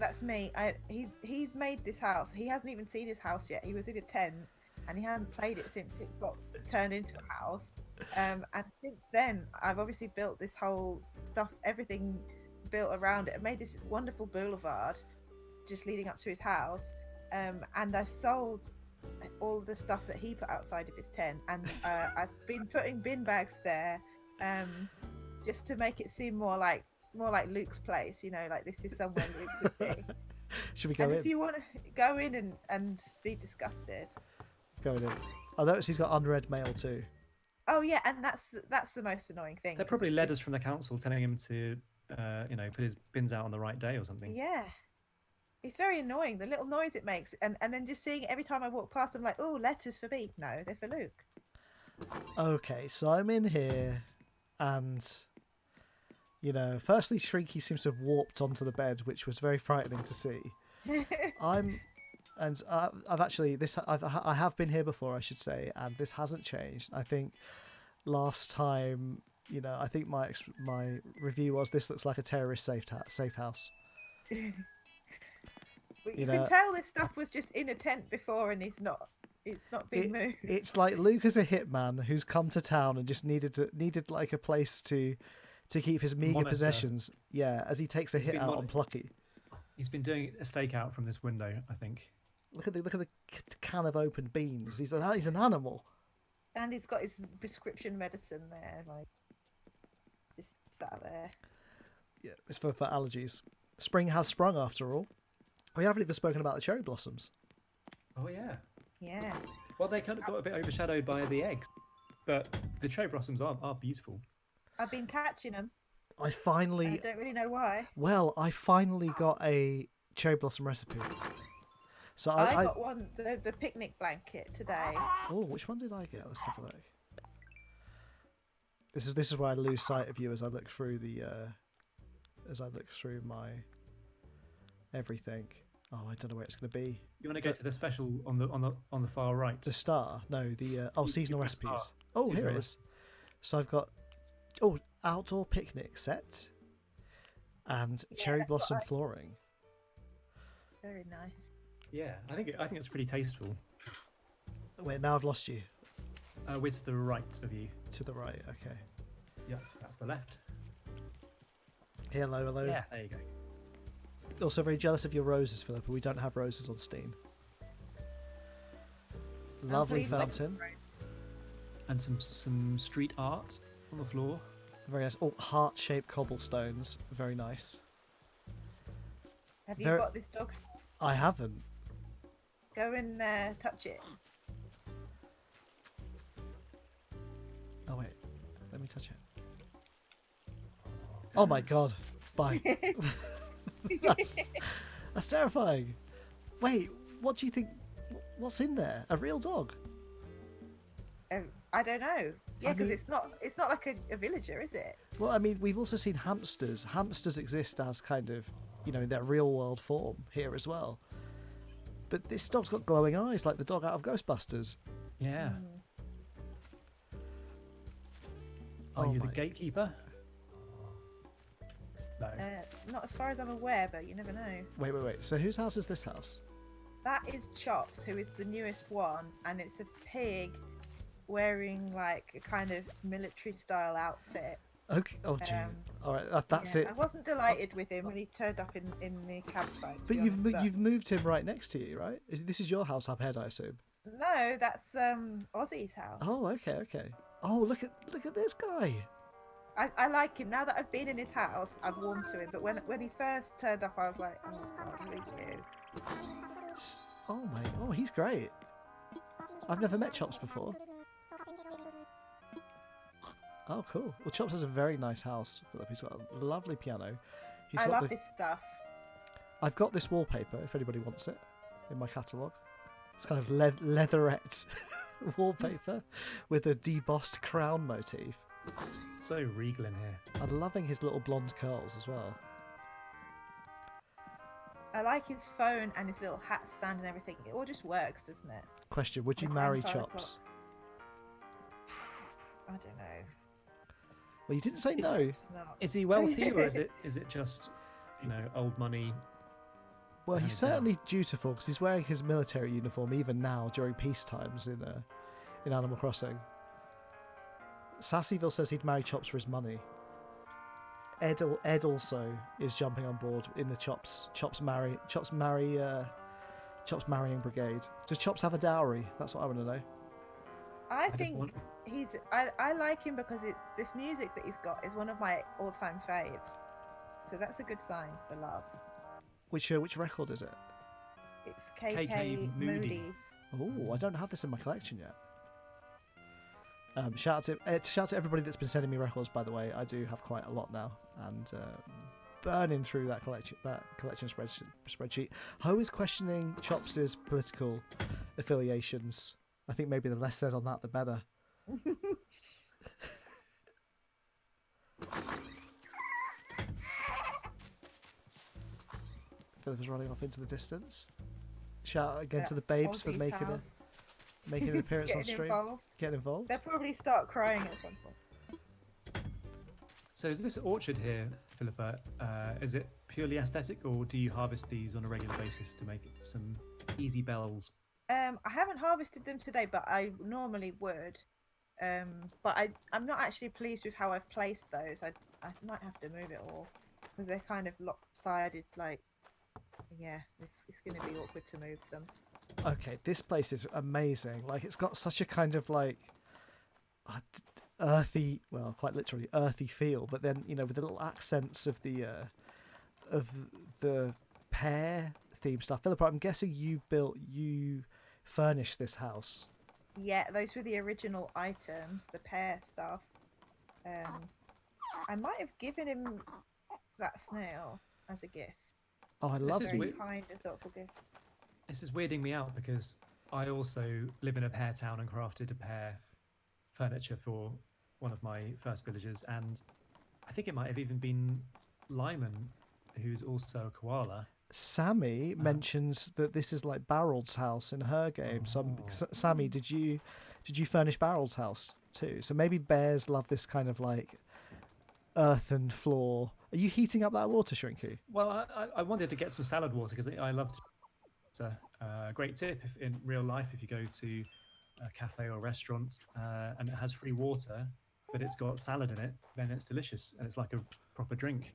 [SPEAKER 3] that's me. He made this house. He hasn't even seen his house yet. He was in a tent, and he hadn't played it since it got turned into a house. And since then, I've obviously built this whole stuff, everything built around it. I made this wonderful boulevard just leading up to his house. And I've sold all the stuff that he put outside of his tent, and I've been putting bin bags there, just to make it seem more like Luke's place. You know, like this is somewhere Luke would be.
[SPEAKER 1] Should we go in?
[SPEAKER 3] If you want to go in and be disgusted.
[SPEAKER 1] Going in. I noticed he's got unread mail too.
[SPEAKER 3] Oh yeah, and that's the most annoying thing.
[SPEAKER 2] They're probably letters from the council telling him to, put his bins out on the right day or something.
[SPEAKER 3] Yeah, it's very annoying. The little noise it makes, and then just seeing it every time I walk past, I'm like, oh, letters for me. No, they're for Luke.
[SPEAKER 1] Okay, so I'm in here, and firstly, Shrinky seems to have warped onto the bed, which was very frightening to see. I've actually I have been here before, I should say, and this hasn't changed. I think last time, I think my review was this looks like a terrorist safe house.
[SPEAKER 3] But you can tell this stuff was just in a tent before, and it's not being moved.
[SPEAKER 1] It's like Luke is a hitman who's come to town and just needed like a place to keep his meager possessions. Yeah, as he takes a hit out on Plucky.
[SPEAKER 2] He's been doing a stakeout from this window, I think.
[SPEAKER 1] Look at the can of open beans. He's an animal.
[SPEAKER 3] And he's got his prescription medicine there, like just sat there.
[SPEAKER 1] Yeah, it's for allergies. Spring has sprung after all. We haven't even spoken about the cherry blossoms.
[SPEAKER 2] Oh yeah.
[SPEAKER 3] Yeah.
[SPEAKER 2] Well, they kind of got a bit overshadowed by the eggs, but the cherry blossoms are beautiful.
[SPEAKER 3] I've been catching them.
[SPEAKER 1] I finally.
[SPEAKER 3] I don't really know why.
[SPEAKER 1] Well, I finally got a cherry blossom recipe. So
[SPEAKER 3] I got one, the picnic blanket today.
[SPEAKER 1] Oh, which one did I get? Let's have a look. This is where I lose sight of you as I look through my everything. Oh, I don't know where it's going to be.
[SPEAKER 2] You want to go to the special on the far right?
[SPEAKER 1] The star? No, the seasonal recipes. Oh,
[SPEAKER 2] Seasonal.
[SPEAKER 1] here it is. So I've got outdoor picnic set and cherry blossom flooring.
[SPEAKER 3] Very nice.
[SPEAKER 2] Yeah, I think it's pretty tasteful.
[SPEAKER 1] Wait, now I've lost you.
[SPEAKER 2] We're to the right of you.
[SPEAKER 1] To the right, okay.
[SPEAKER 2] Yeah, that's the left.
[SPEAKER 1] Hello, hello.
[SPEAKER 2] Yeah, there you go.
[SPEAKER 1] Also very jealous of your roses, Philippa. We don't have roses on Steam. Lovely
[SPEAKER 3] please, like,
[SPEAKER 1] fountain.
[SPEAKER 2] And some street art on the floor.
[SPEAKER 1] Very nice. Oh, heart-shaped cobblestones. Very nice.
[SPEAKER 3] Have you
[SPEAKER 1] Very-
[SPEAKER 3] got this dog?
[SPEAKER 1] I haven't.
[SPEAKER 3] Go and touch it.
[SPEAKER 1] Oh, wait. Let me touch it. Oh, my God. Bye. That's terrifying. Wait, what do you think? What's in there? A real dog?
[SPEAKER 3] I don't know. Yeah,
[SPEAKER 1] I
[SPEAKER 3] because
[SPEAKER 1] mean-
[SPEAKER 3] it's not like a villager, is it?
[SPEAKER 1] Well, I mean, we've also seen hamsters. Hamsters exist as kind of, in their real world form here as well. But this dog's got glowing eyes like the dog out of Ghostbusters.
[SPEAKER 2] Yeah.
[SPEAKER 3] Mm.
[SPEAKER 2] Are
[SPEAKER 1] Oh
[SPEAKER 2] you the
[SPEAKER 1] my-
[SPEAKER 2] gatekeeper? No.
[SPEAKER 3] Not as far as I'm aware, but you never know.
[SPEAKER 1] Wait. So whose house is this house?
[SPEAKER 3] That is Chops, who is the newest one, and it's a pig wearing like a kind of military style outfit.
[SPEAKER 1] Okay. Oh, gee. All right, that's
[SPEAKER 3] Yeah,
[SPEAKER 1] it.
[SPEAKER 3] I wasn't delighted with him when he turned up in the campsite. to
[SPEAKER 1] But
[SPEAKER 3] be
[SPEAKER 1] you've
[SPEAKER 3] honest,
[SPEAKER 1] you've moved him right next to you, right? This is your house up ahead, I assume.
[SPEAKER 3] No, that's Ozzy's house.
[SPEAKER 1] Oh, okay. Oh, look at this guy.
[SPEAKER 3] I like him. Now that I've been in his house, I've warmed to him. But when he first turned up, I was like, oh God, who are you?
[SPEAKER 1] Oh, he's great. I've never met Chops before. Oh, cool. Well, Chops has a very nice house, Philip. He's got a lovely piano.
[SPEAKER 3] I love his stuff.
[SPEAKER 1] I've got this wallpaper, if anybody wants it, in my catalogue. It's kind of leatherette wallpaper with a debossed crown motif.
[SPEAKER 2] So regal in here.
[SPEAKER 1] I'm loving his little blonde curls as well.
[SPEAKER 3] I like his phone and his little hat stand and everything. It all just works, doesn't it?
[SPEAKER 1] Question, would you
[SPEAKER 3] With
[SPEAKER 1] marry
[SPEAKER 3] 5
[SPEAKER 1] Chops?
[SPEAKER 3] I don't know.
[SPEAKER 1] Well, you didn't say
[SPEAKER 2] Is
[SPEAKER 1] no.
[SPEAKER 3] It's not.
[SPEAKER 2] Is he wealthy or is it just old money?
[SPEAKER 1] Well,
[SPEAKER 2] Hands
[SPEAKER 1] he's
[SPEAKER 2] down.
[SPEAKER 1] certainly dutiful because he's wearing his military uniform even now during peace times in Animal Crossing. Sassyville says he'd marry Chops for his money. Ed also is jumping on board in the Chops marrying brigade. Does Chops have a dowry? That's what I want to know.
[SPEAKER 3] I
[SPEAKER 2] just
[SPEAKER 3] think
[SPEAKER 2] want-
[SPEAKER 3] I like him because this music that he's got is one of my all-time faves. So that's a good sign for love.
[SPEAKER 1] Which record is it?
[SPEAKER 3] It's KK,
[SPEAKER 2] KK Moody.
[SPEAKER 3] Moody.
[SPEAKER 1] Oh, I don't have this in my collection yet. Shout out to everybody that's been sending me records. By the way, I do have quite a lot now, and burning through that collection spreadsheet. Ho is questioning Chops' political affiliations. I think maybe the less said on that, the better. Philip is running off into the distance. Shout out again to the
[SPEAKER 3] That's
[SPEAKER 1] babes for
[SPEAKER 3] Ozzy's
[SPEAKER 1] making
[SPEAKER 3] house.
[SPEAKER 1] making an appearance on
[SPEAKER 3] Getting
[SPEAKER 1] stream.
[SPEAKER 3] involved.
[SPEAKER 1] Getting involved.
[SPEAKER 3] They'll probably start crying at some point.
[SPEAKER 2] So is this orchard here, Philippa? Is it purely aesthetic, or do you harvest these on a regular basis to make some easy bells?
[SPEAKER 3] I haven't harvested them today, but I normally would. But I'm not actually pleased with how I've placed those. I might have to move it all because they're kind of lopsided. Like, yeah, it's going to be awkward to move them.
[SPEAKER 1] Okay, this place is amazing. Like, it's got such a kind of like earthy, well, quite literally earthy feel, but then with the little accents of the pear theme stuff. Philippa, I'm guessing you furnished this house.
[SPEAKER 3] Yeah, those were the original items, the pear stuff. I might have given him that snail as a gift.
[SPEAKER 1] Oh, I
[SPEAKER 2] This
[SPEAKER 1] love
[SPEAKER 2] is
[SPEAKER 3] Very
[SPEAKER 1] the.
[SPEAKER 3] kind and thoughtful gift.
[SPEAKER 2] This is weirding me out because I also live in a pear town and crafted a pear furniture for one of my first villagers, and I think it might have even been Lyman, who's also a koala.
[SPEAKER 1] Sammy mentions that this is like Barrel's house in her game. So, Sammy, did you furnish Barrel's house too? So maybe bears love this kind of like earthen floor. Are you heating up that water, Shrinky?
[SPEAKER 2] Well, I wanted to get some salad water because I loved. It's a great tip if, in real life if you go to a cafe or restaurant and it has free water, but it's got salad in it, then it's delicious and it's like a proper drink.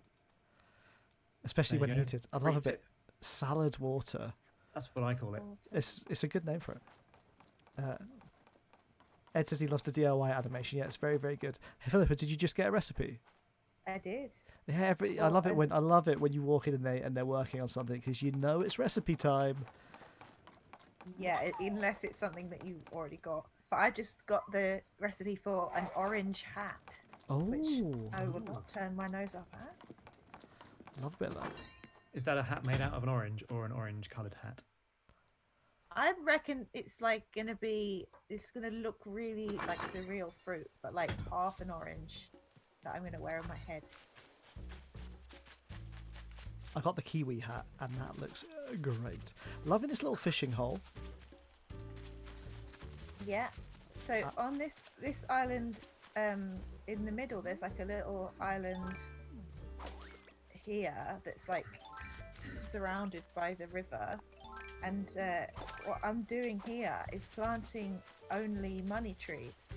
[SPEAKER 1] especially
[SPEAKER 2] There
[SPEAKER 1] when
[SPEAKER 2] you go.
[SPEAKER 1] heated. I
[SPEAKER 2] Free
[SPEAKER 1] love a bit
[SPEAKER 2] tip.
[SPEAKER 1] salad water.
[SPEAKER 2] That's what I call it.
[SPEAKER 1] It's a good name for it. Ed says he loves the DIY animation. Yeah, it's very, very good. Hey, Philippa, did you just get a recipe?
[SPEAKER 3] I did.
[SPEAKER 1] Yeah, I
[SPEAKER 3] Well,
[SPEAKER 1] love it when you walk in and they're working on something because you know it's recipe time.
[SPEAKER 3] Yeah, unless it's something that you already got. But I just got the recipe for an orange hat, which
[SPEAKER 1] Oh,
[SPEAKER 3] I will not turn my nose up at.
[SPEAKER 1] love a bit of that.
[SPEAKER 2] Is that a hat made out of an orange or an orange-coloured hat?
[SPEAKER 3] I reckon it's like it's gonna look really like the real fruit, but like half an orange that I'm gonna wear on my head.
[SPEAKER 1] I got the kiwi hat, and that looks great. Loving this little fishing hole.
[SPEAKER 3] Yeah. So on this island, in the middle, there's like a little island here that's like surrounded by the river, and what I'm doing here is planting only money trees.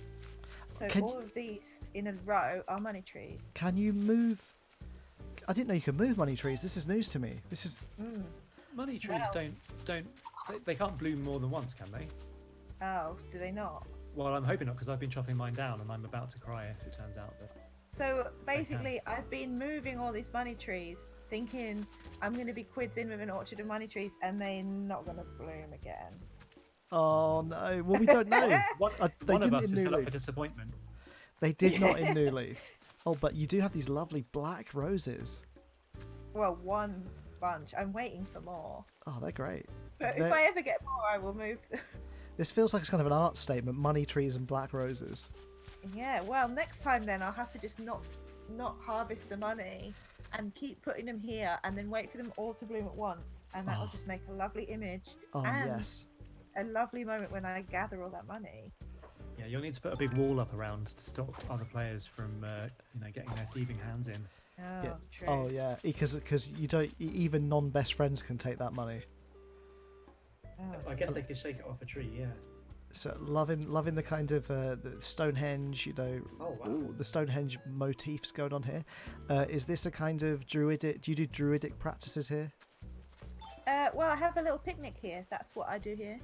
[SPEAKER 3] So all of these in a row are money trees.
[SPEAKER 1] Can you move? I didn't know you could move money trees. This is news to me. This is
[SPEAKER 2] Money trees they can't bloom more than once, can they?
[SPEAKER 3] Oh, do they not?
[SPEAKER 2] Well, I'm hoping not, because I've been chopping mine down and I'm about to cry if it turns out that.
[SPEAKER 3] So basically, I've been moving all these money trees, thinking I'm going to be quids in with an orchard of money trees, and they're not going to bloom again.
[SPEAKER 1] Oh no! Well, we don't know.
[SPEAKER 2] One
[SPEAKER 1] They
[SPEAKER 2] of
[SPEAKER 1] didn't
[SPEAKER 2] us
[SPEAKER 1] in
[SPEAKER 2] is
[SPEAKER 1] New
[SPEAKER 2] set up
[SPEAKER 1] Leaf.
[SPEAKER 2] for disappointment.
[SPEAKER 1] They did not in New Leaf. Oh, but you do have these lovely black roses.
[SPEAKER 3] Well, one bunch. I'm waiting for more.
[SPEAKER 1] Oh, they're great.
[SPEAKER 3] But if I ever get more, I will move them.
[SPEAKER 1] This feels like it's kind of an art statement: money trees and black roses.
[SPEAKER 3] Yeah, well, next time then I'll have to just not harvest the money and keep putting them here and then wait for them all to bloom at once, and that will just make a lovely image.
[SPEAKER 1] Oh
[SPEAKER 3] and
[SPEAKER 1] yes.
[SPEAKER 3] a lovely moment when I gather all that money.
[SPEAKER 2] Yeah, you'll need to put a big wall up around to stop other players from, getting their thieving hands in.
[SPEAKER 3] Oh,
[SPEAKER 1] Yeah.
[SPEAKER 3] true.
[SPEAKER 1] Oh yeah, because you don't even non-best friends can take that money.
[SPEAKER 3] Oh,
[SPEAKER 2] I guess they could shake it off a tree, yeah.
[SPEAKER 1] So loving the kind of the Stonehenge,
[SPEAKER 2] Oh, wow.
[SPEAKER 1] ooh, the Stonehenge motifs going on here. Is this a kind of druidic? Do you do druidic practices here?
[SPEAKER 3] well, I have a little picnic here. That's what I do here.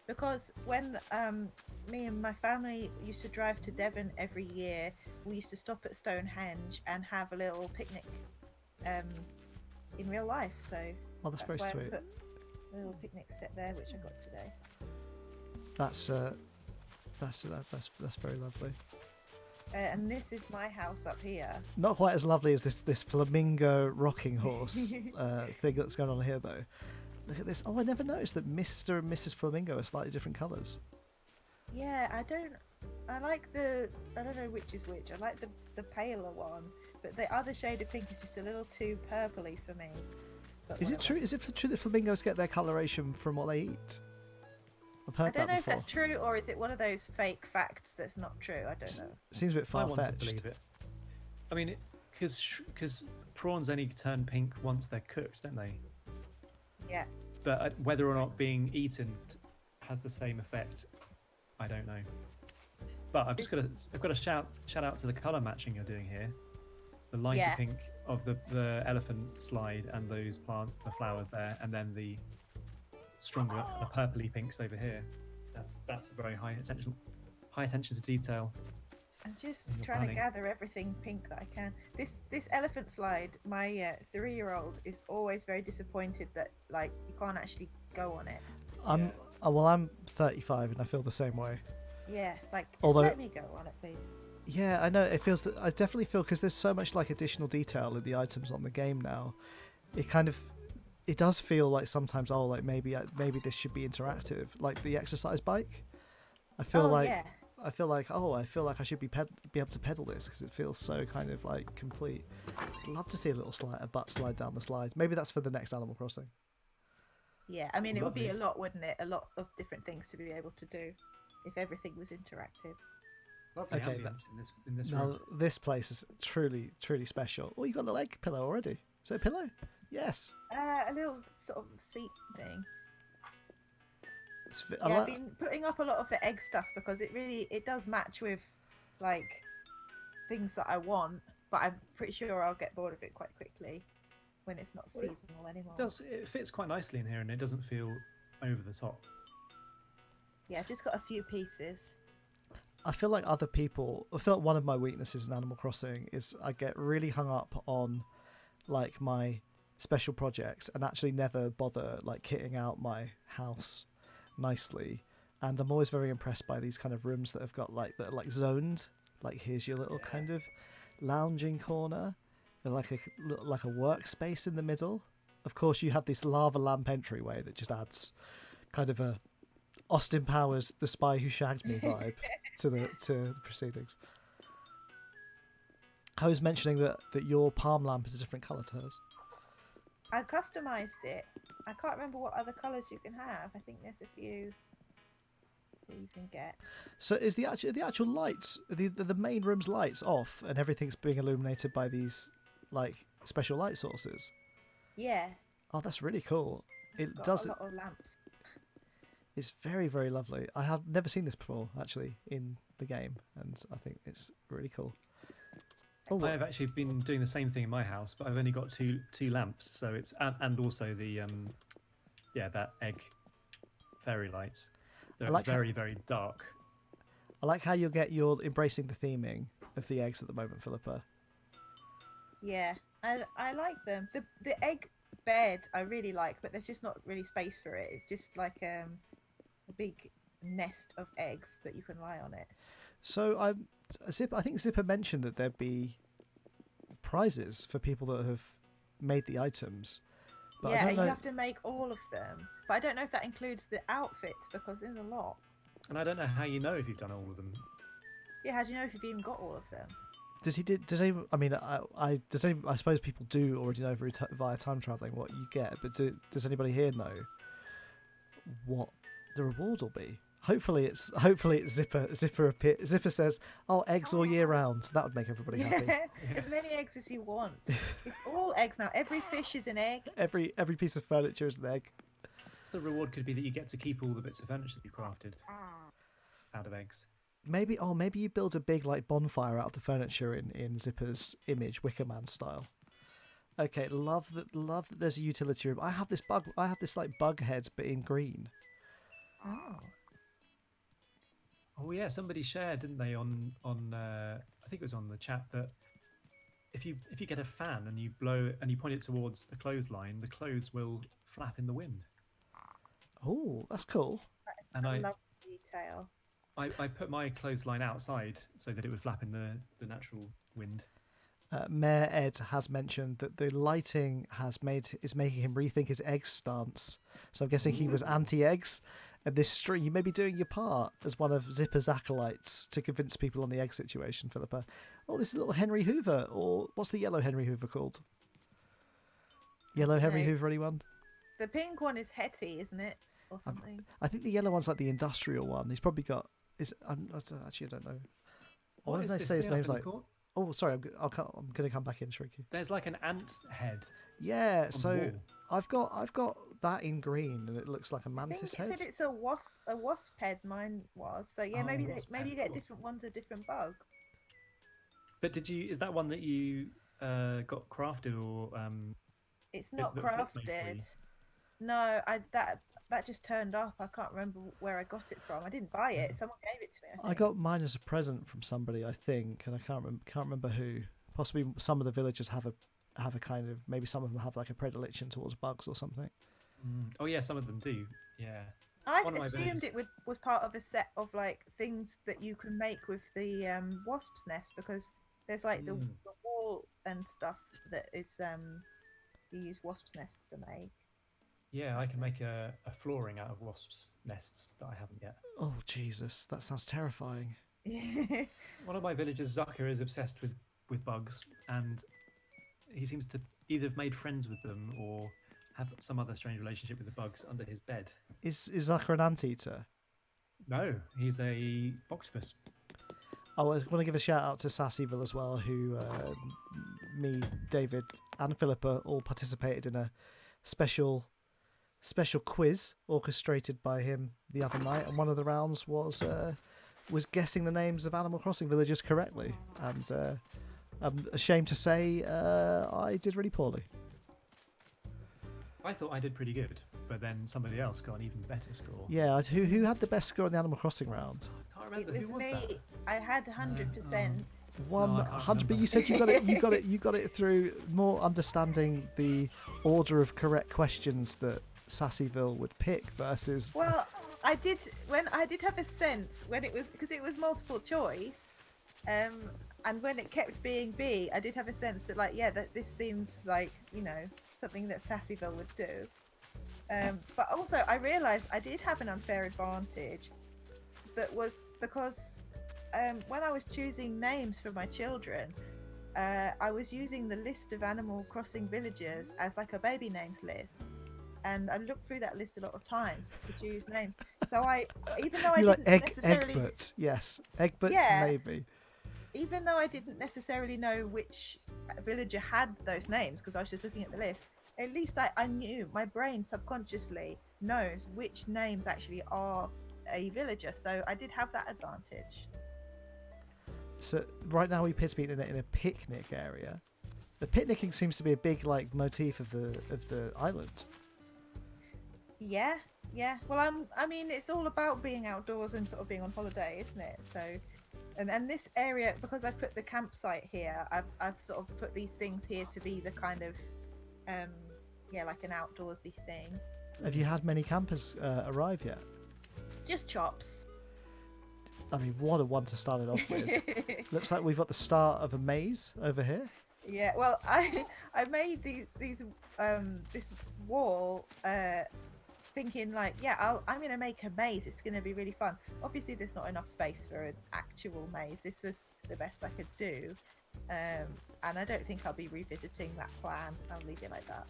[SPEAKER 3] Because when me and my family used to drive to Devon every year, we used to stop at Stonehenge and have a little picnic in real life. So
[SPEAKER 1] Oh, that's very
[SPEAKER 3] why
[SPEAKER 1] sweet.
[SPEAKER 3] I put a little picnic set there, which I got today.
[SPEAKER 1] That's very lovely.
[SPEAKER 3] And this is my house up here.
[SPEAKER 1] Not quite as lovely as this flamingo rocking horse thing that's going on here, though. Look at this. Oh, I never noticed that Mr. and Mrs. Flamingo are slightly different colours.
[SPEAKER 3] Yeah, I don't know which is which. I like the paler one, but the other shade of pink is just a little too purpley for me. But
[SPEAKER 1] Is it
[SPEAKER 3] whatever.
[SPEAKER 1] true? Is it true that flamingos get their coloration from what they eat? I've heard
[SPEAKER 3] I don't
[SPEAKER 1] that
[SPEAKER 3] know if
[SPEAKER 1] before.
[SPEAKER 3] that's true, or is it one of those fake facts that's not true? I don't know.
[SPEAKER 1] Seems a bit
[SPEAKER 2] I want to
[SPEAKER 1] far-fetched.
[SPEAKER 2] believe it. I mean, because prawns only turn pink once they're cooked, don't they?
[SPEAKER 3] Yeah.
[SPEAKER 2] But whether or not being eaten has the same effect, I don't know. But I've got to shout out to the colour matching you're doing here. The lighter
[SPEAKER 3] Yeah.
[SPEAKER 2] pink of the elephant slide and the flowers there, and then the stronger kind of purpley pinks over here. That's a very high attention to detail.
[SPEAKER 3] I'm just
[SPEAKER 2] in your
[SPEAKER 3] trying to
[SPEAKER 2] planning.
[SPEAKER 3] gather everything pink that I can. This elephant slide, my 3-year-old is always very disappointed that like you can't actually go on it.
[SPEAKER 1] I'm 35 and I feel the same way.
[SPEAKER 3] Yeah, like just
[SPEAKER 1] Although-
[SPEAKER 3] let me go on it, please.
[SPEAKER 1] Yeah, I know. It feels that I definitely feel because there's so much like additional detail in the items on the game now. It does feel like sometimes maybe this should be interactive, like the exercise bike. I feel like I should be able to pedal this because it feels so kind of like complete. I'd love to see a butt slide down the slide. Maybe that's for the next Animal Crossing.
[SPEAKER 3] Yeah, I mean it would be a
[SPEAKER 2] Lovely.
[SPEAKER 3] lot, wouldn't it? A lot of different things to be able to do if everything was interactive.
[SPEAKER 2] Lovely
[SPEAKER 1] Okay,
[SPEAKER 2] ambience in this
[SPEAKER 1] Now
[SPEAKER 2] room.
[SPEAKER 1] this place is truly, truly special. Oh, you got a little egg pillow already. Is it a pillow? Yes.
[SPEAKER 3] A little sort of seat thing.
[SPEAKER 1] I
[SPEAKER 3] Yeah, I've
[SPEAKER 1] like-
[SPEAKER 3] been putting up a lot of the egg stuff because it does match with like things that I want, but I'm pretty sure I'll get bored of it quite quickly when it's not seasonal anymore.
[SPEAKER 2] It fits quite nicely in here, and it doesn't feel over the top.
[SPEAKER 3] Yeah, just got a few pieces.
[SPEAKER 1] I feel like one of my weaknesses in Animal Crossing is I get really hung up on like my special projects and actually never bother like kitting out my house nicely. And I'm always very impressed by these kind of rooms that have got that are like zoned. Like here's your little kind of lounging corner, and like a workspace in the middle. Of course, you have this lava lamp entryway that just adds kind of a Austin Powers, The Spy Who Shagged Me vibe to the proceedings. I was mentioning that your palm lamp is a different colour to hers.
[SPEAKER 3] I customized it. I can't remember what other colours you can have. I think there's a few that you can get.
[SPEAKER 1] So is the actual lights, the main room's lights off, and everything's being illuminated by these like special light sources?
[SPEAKER 3] Yeah.
[SPEAKER 1] Oh, that's really cool. It
[SPEAKER 3] Got
[SPEAKER 1] does
[SPEAKER 3] a lot of lamps.
[SPEAKER 1] It's very, very lovely. I have never seen this before, actually, in the game, and I think it's really cool. Oh,
[SPEAKER 2] I have actually been doing the same thing in my house, but I've only got two lamps, so it's and also the that egg fairy lights. So it's very, very dark.
[SPEAKER 1] I like how you're embracing the theming of the eggs at the moment, Philippa.
[SPEAKER 3] Yeah, I like them. The egg bed I really like, but there's just not really space for it. It's just like a big nest of eggs, but you can lie on it.
[SPEAKER 1] So I think Zipper mentioned that there'd be prizes for people that have made the items. But
[SPEAKER 3] yeah,
[SPEAKER 1] I don't know...
[SPEAKER 3] you have to make all of them. But I don't know if that includes the outfits, because there's a lot.
[SPEAKER 2] And I don't know how you know if you've done all of them.
[SPEAKER 3] Yeah, how do you know if you've even got all of them?
[SPEAKER 1] I suppose people do already know via time traveling what you get, but does anybody here know what the reward will be? Hopefully it's Zipper. Zipper says, "Oh, eggs all year round." That would make everybody happy.
[SPEAKER 3] As many eggs as you want. It's all eggs now. Every fish is an egg.
[SPEAKER 1] Every piece of furniture is an egg.
[SPEAKER 2] The reward could be that you get to keep all the bits of furniture that you crafted out of eggs.
[SPEAKER 1] Maybe you build a big like bonfire out of the furniture in Zipper's image, Wicker Man style. Okay, love that there's a utility room. I have this like bug head but in green.
[SPEAKER 2] Oh yeah, somebody shared, didn't they, on I think it was on the chat, that if you get a fan and you blow and you point it towards the clothesline, the clothes will flap in the wind.
[SPEAKER 1] Oh, that's cool.
[SPEAKER 3] And I love the detail.
[SPEAKER 2] I put my clothesline outside so that it would flap in the natural wind.
[SPEAKER 1] Mayor Ed has mentioned that the lighting is making him rethink his egg stance. So I'm guessing he was anti-eggs, and this stream you may be doing your part as one of Zipper's acolytes to convince people on the egg situation, Philippa. Oh, this is little Henry Hoover, or what's the yellow Henry Hoover called? Yellow Henry Hoover, anyone?
[SPEAKER 3] The pink one is Hetty, isn't it, or something?
[SPEAKER 1] I think the yellow one's like the industrial one. He's probably got. I don't know. Why did they say his name's like? Oh, sorry. I'm going to come back in, Shrieky.
[SPEAKER 2] There's like an ant head.
[SPEAKER 1] Yeah. So I've got that in green, and it looks like a mantis head.
[SPEAKER 3] It said it's a wasp head. Mine was. So yeah, maybe you get different ones of different bugs.
[SPEAKER 2] But is that one that you got crafted or?
[SPEAKER 3] It's not crafted. No, that just turned up. I can't remember where I got it from. I didn't buy it. Someone gave it to me.
[SPEAKER 1] I got mine as a present from somebody, I think, and I can't remember who. Possibly some of the villagers have a kind of, maybe some of them have like a predilection towards bugs or something.
[SPEAKER 2] Oh yeah, some of them do. Yeah.
[SPEAKER 3] I assumed it was part of a set of like things that you can make with the wasp's nest, because there's like the wall and stuff that is you use wasp's nests to make.
[SPEAKER 2] Yeah, I can make a flooring out of wasps' nests that I haven't yet.
[SPEAKER 1] Oh, Jesus. That sounds terrifying.
[SPEAKER 2] One of my villagers, Zucker, is obsessed with bugs, and he seems to either have made friends with them or have some other strange relationship with the bugs under his bed.
[SPEAKER 1] Is Zucker an anteater?
[SPEAKER 2] No, he's a octopus.
[SPEAKER 1] I want to give a shout out to Sassyville as well, who me, David, and Philippa all participated in a special quiz orchestrated by him the other night, and one of the rounds was guessing the names of Animal Crossing villagers correctly, and I'm ashamed to say I did really poorly.
[SPEAKER 2] I thought I did pretty good, but then somebody else got an even better score.
[SPEAKER 1] Yeah, who had the best score in the Animal Crossing round?
[SPEAKER 2] I can't
[SPEAKER 3] It
[SPEAKER 2] remember
[SPEAKER 3] was
[SPEAKER 2] who was
[SPEAKER 3] me.
[SPEAKER 2] that.
[SPEAKER 3] I had 100%.
[SPEAKER 1] One
[SPEAKER 2] No, I can't
[SPEAKER 1] hundred, but
[SPEAKER 2] remember.
[SPEAKER 1] you said you got it. You got it through more understanding the order of correct questions that Sassyville would pick versus.
[SPEAKER 3] Well, I did have a sense when it was, because it was multiple choice, and when it kept being B, I did have a sense that, like, yeah, that this seems like, you know, something that Sassyville would do. But also I realised I did have an unfair advantage. That was because when I was choosing names for my children, I was using the list of Animal Crossing villagers as like a baby names list. And I looked through that list a lot of times to choose names. So even though I
[SPEAKER 1] You like
[SPEAKER 3] didn't necessarily,
[SPEAKER 1] Egbert, yes, Egbert,
[SPEAKER 3] yeah,
[SPEAKER 1] maybe.
[SPEAKER 3] even though I didn't necessarily know which villager had those names because I was just looking at the list, at least I knew, my brain subconsciously knows which names actually are a villager. So I did have that advantage.
[SPEAKER 1] So right now we appear to be in a picnic area. The picnicking seems to be a big like motif of the island.
[SPEAKER 3] Yeah, yeah. Well, I mean, it's all about being outdoors and sort of being on holiday, isn't it? So, and this area, because I've put the campsite here, I've sort of put these things here to be the kind of, yeah, like an outdoorsy thing.
[SPEAKER 1] Have you had many campers arrive yet?
[SPEAKER 3] Just chops.
[SPEAKER 1] I mean, what a one to start it off with. Looks like we've got the start of a maze over here.
[SPEAKER 3] Yeah. Well, I made these this wall. Thinking like, yeah, I'm gonna make a maze. It's gonna be really fun. Obviously, there's not enough space for an actual maze. This was the best I could do, and I don't think I'll be revisiting that plan. I'll leave it like that.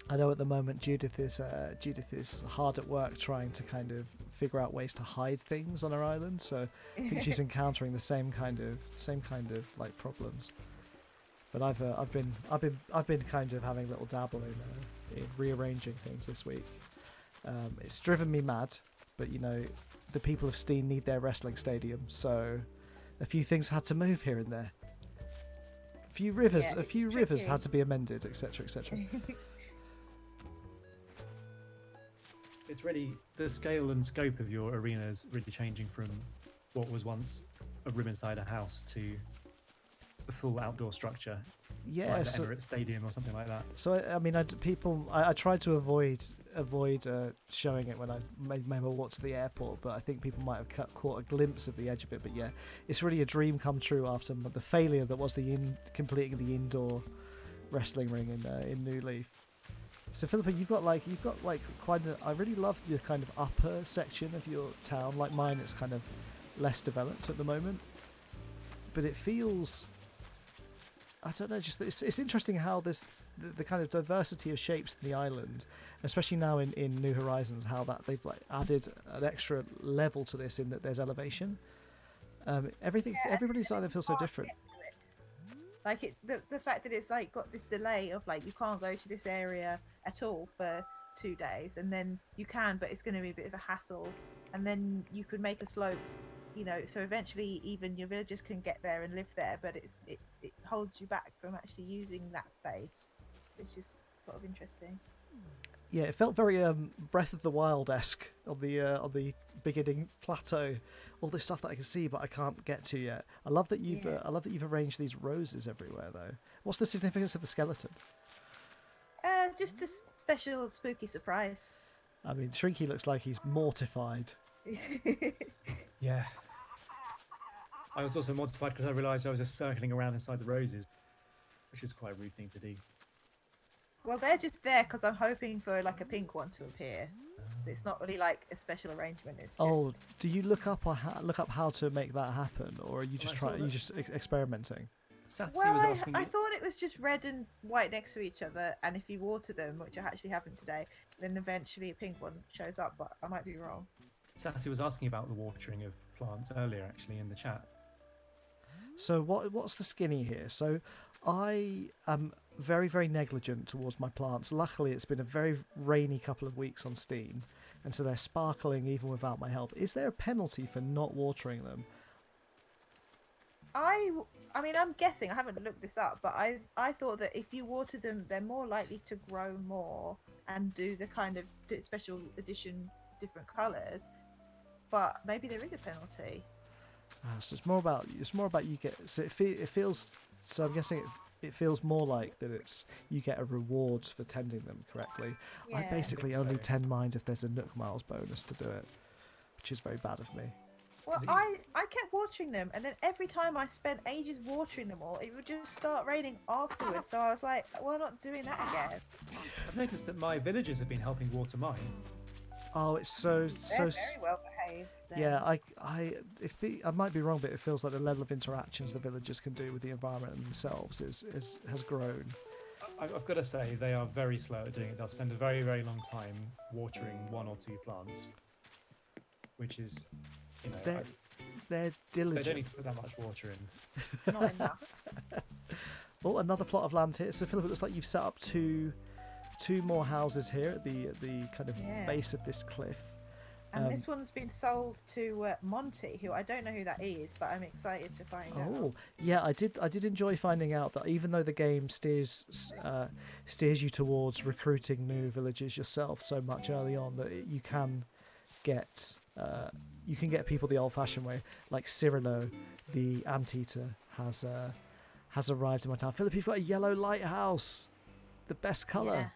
[SPEAKER 1] I know at the moment Judith is hard at work trying to kind of figure out ways to hide things on her island. So I think she's encountering the same kind of like problems. But I've been kind of having a little dabble in rearranging things this week. It's driven me mad, but you know, the people of Steen need their wrestling stadium, so a few things had to move here and there. A few rivers
[SPEAKER 3] tricky.
[SPEAKER 1] had to be amended, etc., etc.
[SPEAKER 2] It's really the scale and scope of your arena is really changing from what was once a room inside a house to a full outdoor structure,
[SPEAKER 1] Yeah,
[SPEAKER 2] like the
[SPEAKER 1] so,
[SPEAKER 2] Everett Stadium or something like that.
[SPEAKER 1] so I mean, I tried to avoid showing it when I made my walk to the airport, but I think people might have caught a glimpse of the edge of it. But yeah, it's really a dream come true after the failure that was completing the indoor wrestling ring in New Leaf. So Philippa, you've got like quite I really love the kind of upper section of your town. Like mine, it's kind of less developed at the moment, but it feels, I don't know, just it's interesting how this the kind of diversity of shapes in the island, especially now in New Horizons, how that they've like added an extra level to this in that there's elevation. Everybody's island feels so different.
[SPEAKER 3] Like the fact that it's like got this delay of like you can't go to this area at all for 2 days, and then you can, but it's going to be a bit of a hassle, and then you could make a slope, you know, so eventually even your villagers can get there and live there, but it holds you back from actually using that space, which is sort of interesting.
[SPEAKER 1] Yeah, it felt very Breath of the Wild-esque on the beginning plateau. All this stuff that I can see but I can't get to yet. I love that you've arranged these roses everywhere though. What's the significance of the skeleton?
[SPEAKER 3] Just a special spooky surprise.
[SPEAKER 1] I mean, Shrinky looks like he's mortified.
[SPEAKER 2] Yeah. I was also mortified because I realised I was just circling around inside the roses, which is quite a rude thing to do.
[SPEAKER 3] Well, they're just there because I'm hoping for like a pink one to appear. It's not really like a special arrangement. It's just.
[SPEAKER 1] Oh, do you look up how to make that happen, or are you just experimenting?
[SPEAKER 2] Satsy
[SPEAKER 3] Well,
[SPEAKER 2] was asking.
[SPEAKER 3] I thought it was just red and white next to each other, and if you water them, which I actually haven't today, then eventually a pink one shows up. But I might be wrong.
[SPEAKER 2] Satsy was asking about the watering of plants earlier, actually, in the chat.
[SPEAKER 1] So what's the skinny here? So I am very, very negligent towards my plants. Luckily, it's been a very rainy couple of weeks on Steam, and so they're sparkling even without my help. Is there a penalty for not watering them?
[SPEAKER 3] I mean, I'm guessing. I haven't looked this up, but I thought that if you water them, they're more likely to grow more and do the kind of special edition different colours. But maybe there is a penalty.
[SPEAKER 1] So it's more about you get. So it feels. So I'm guessing it feels more like that it's you get a reward for tending them correctly. I
[SPEAKER 3] Yeah.
[SPEAKER 1] basically
[SPEAKER 2] I think
[SPEAKER 1] only
[SPEAKER 2] so.
[SPEAKER 1] tend mine if there's a Nook Miles bonus to do it, which is very bad of me.
[SPEAKER 3] Well,
[SPEAKER 2] Is it easy?
[SPEAKER 3] I kept watching them, and then every time I spent ages watering them all, it would just start raining afterwards. So I was like, well, I'm not doing that again.
[SPEAKER 2] I've noticed that my villagers have been helping water mine.
[SPEAKER 1] Oh, it's so
[SPEAKER 3] They're very well behaved. then.
[SPEAKER 1] Yeah, I might be wrong, but it feels like the level of interactions the villagers can do with the environment and themselves has grown.
[SPEAKER 2] I've got to say, they are very slow at doing it. They'll spend a very, very long time watering 1 or 2 plants, which is, you know,
[SPEAKER 1] They're
[SPEAKER 2] they
[SPEAKER 1] diligent.
[SPEAKER 2] don't need to put that much water in.
[SPEAKER 3] Not enough.
[SPEAKER 1] Oh, another plot of land here. So Philip, it looks like you've set up two more houses here at the kind of
[SPEAKER 3] Yeah.
[SPEAKER 1] base of this cliff.
[SPEAKER 3] And this one's been sold to Monty, who I don't know who that is, but I'm excited to find out.
[SPEAKER 1] Oh, yeah, I did enjoy finding out that even though the game steers you towards recruiting new villagers yourself so much early on, that you can get people the old-fashioned way. Like Cyrilo, the anteater, has arrived in my town. Philip, you've got a yellow lighthouse, the best colour.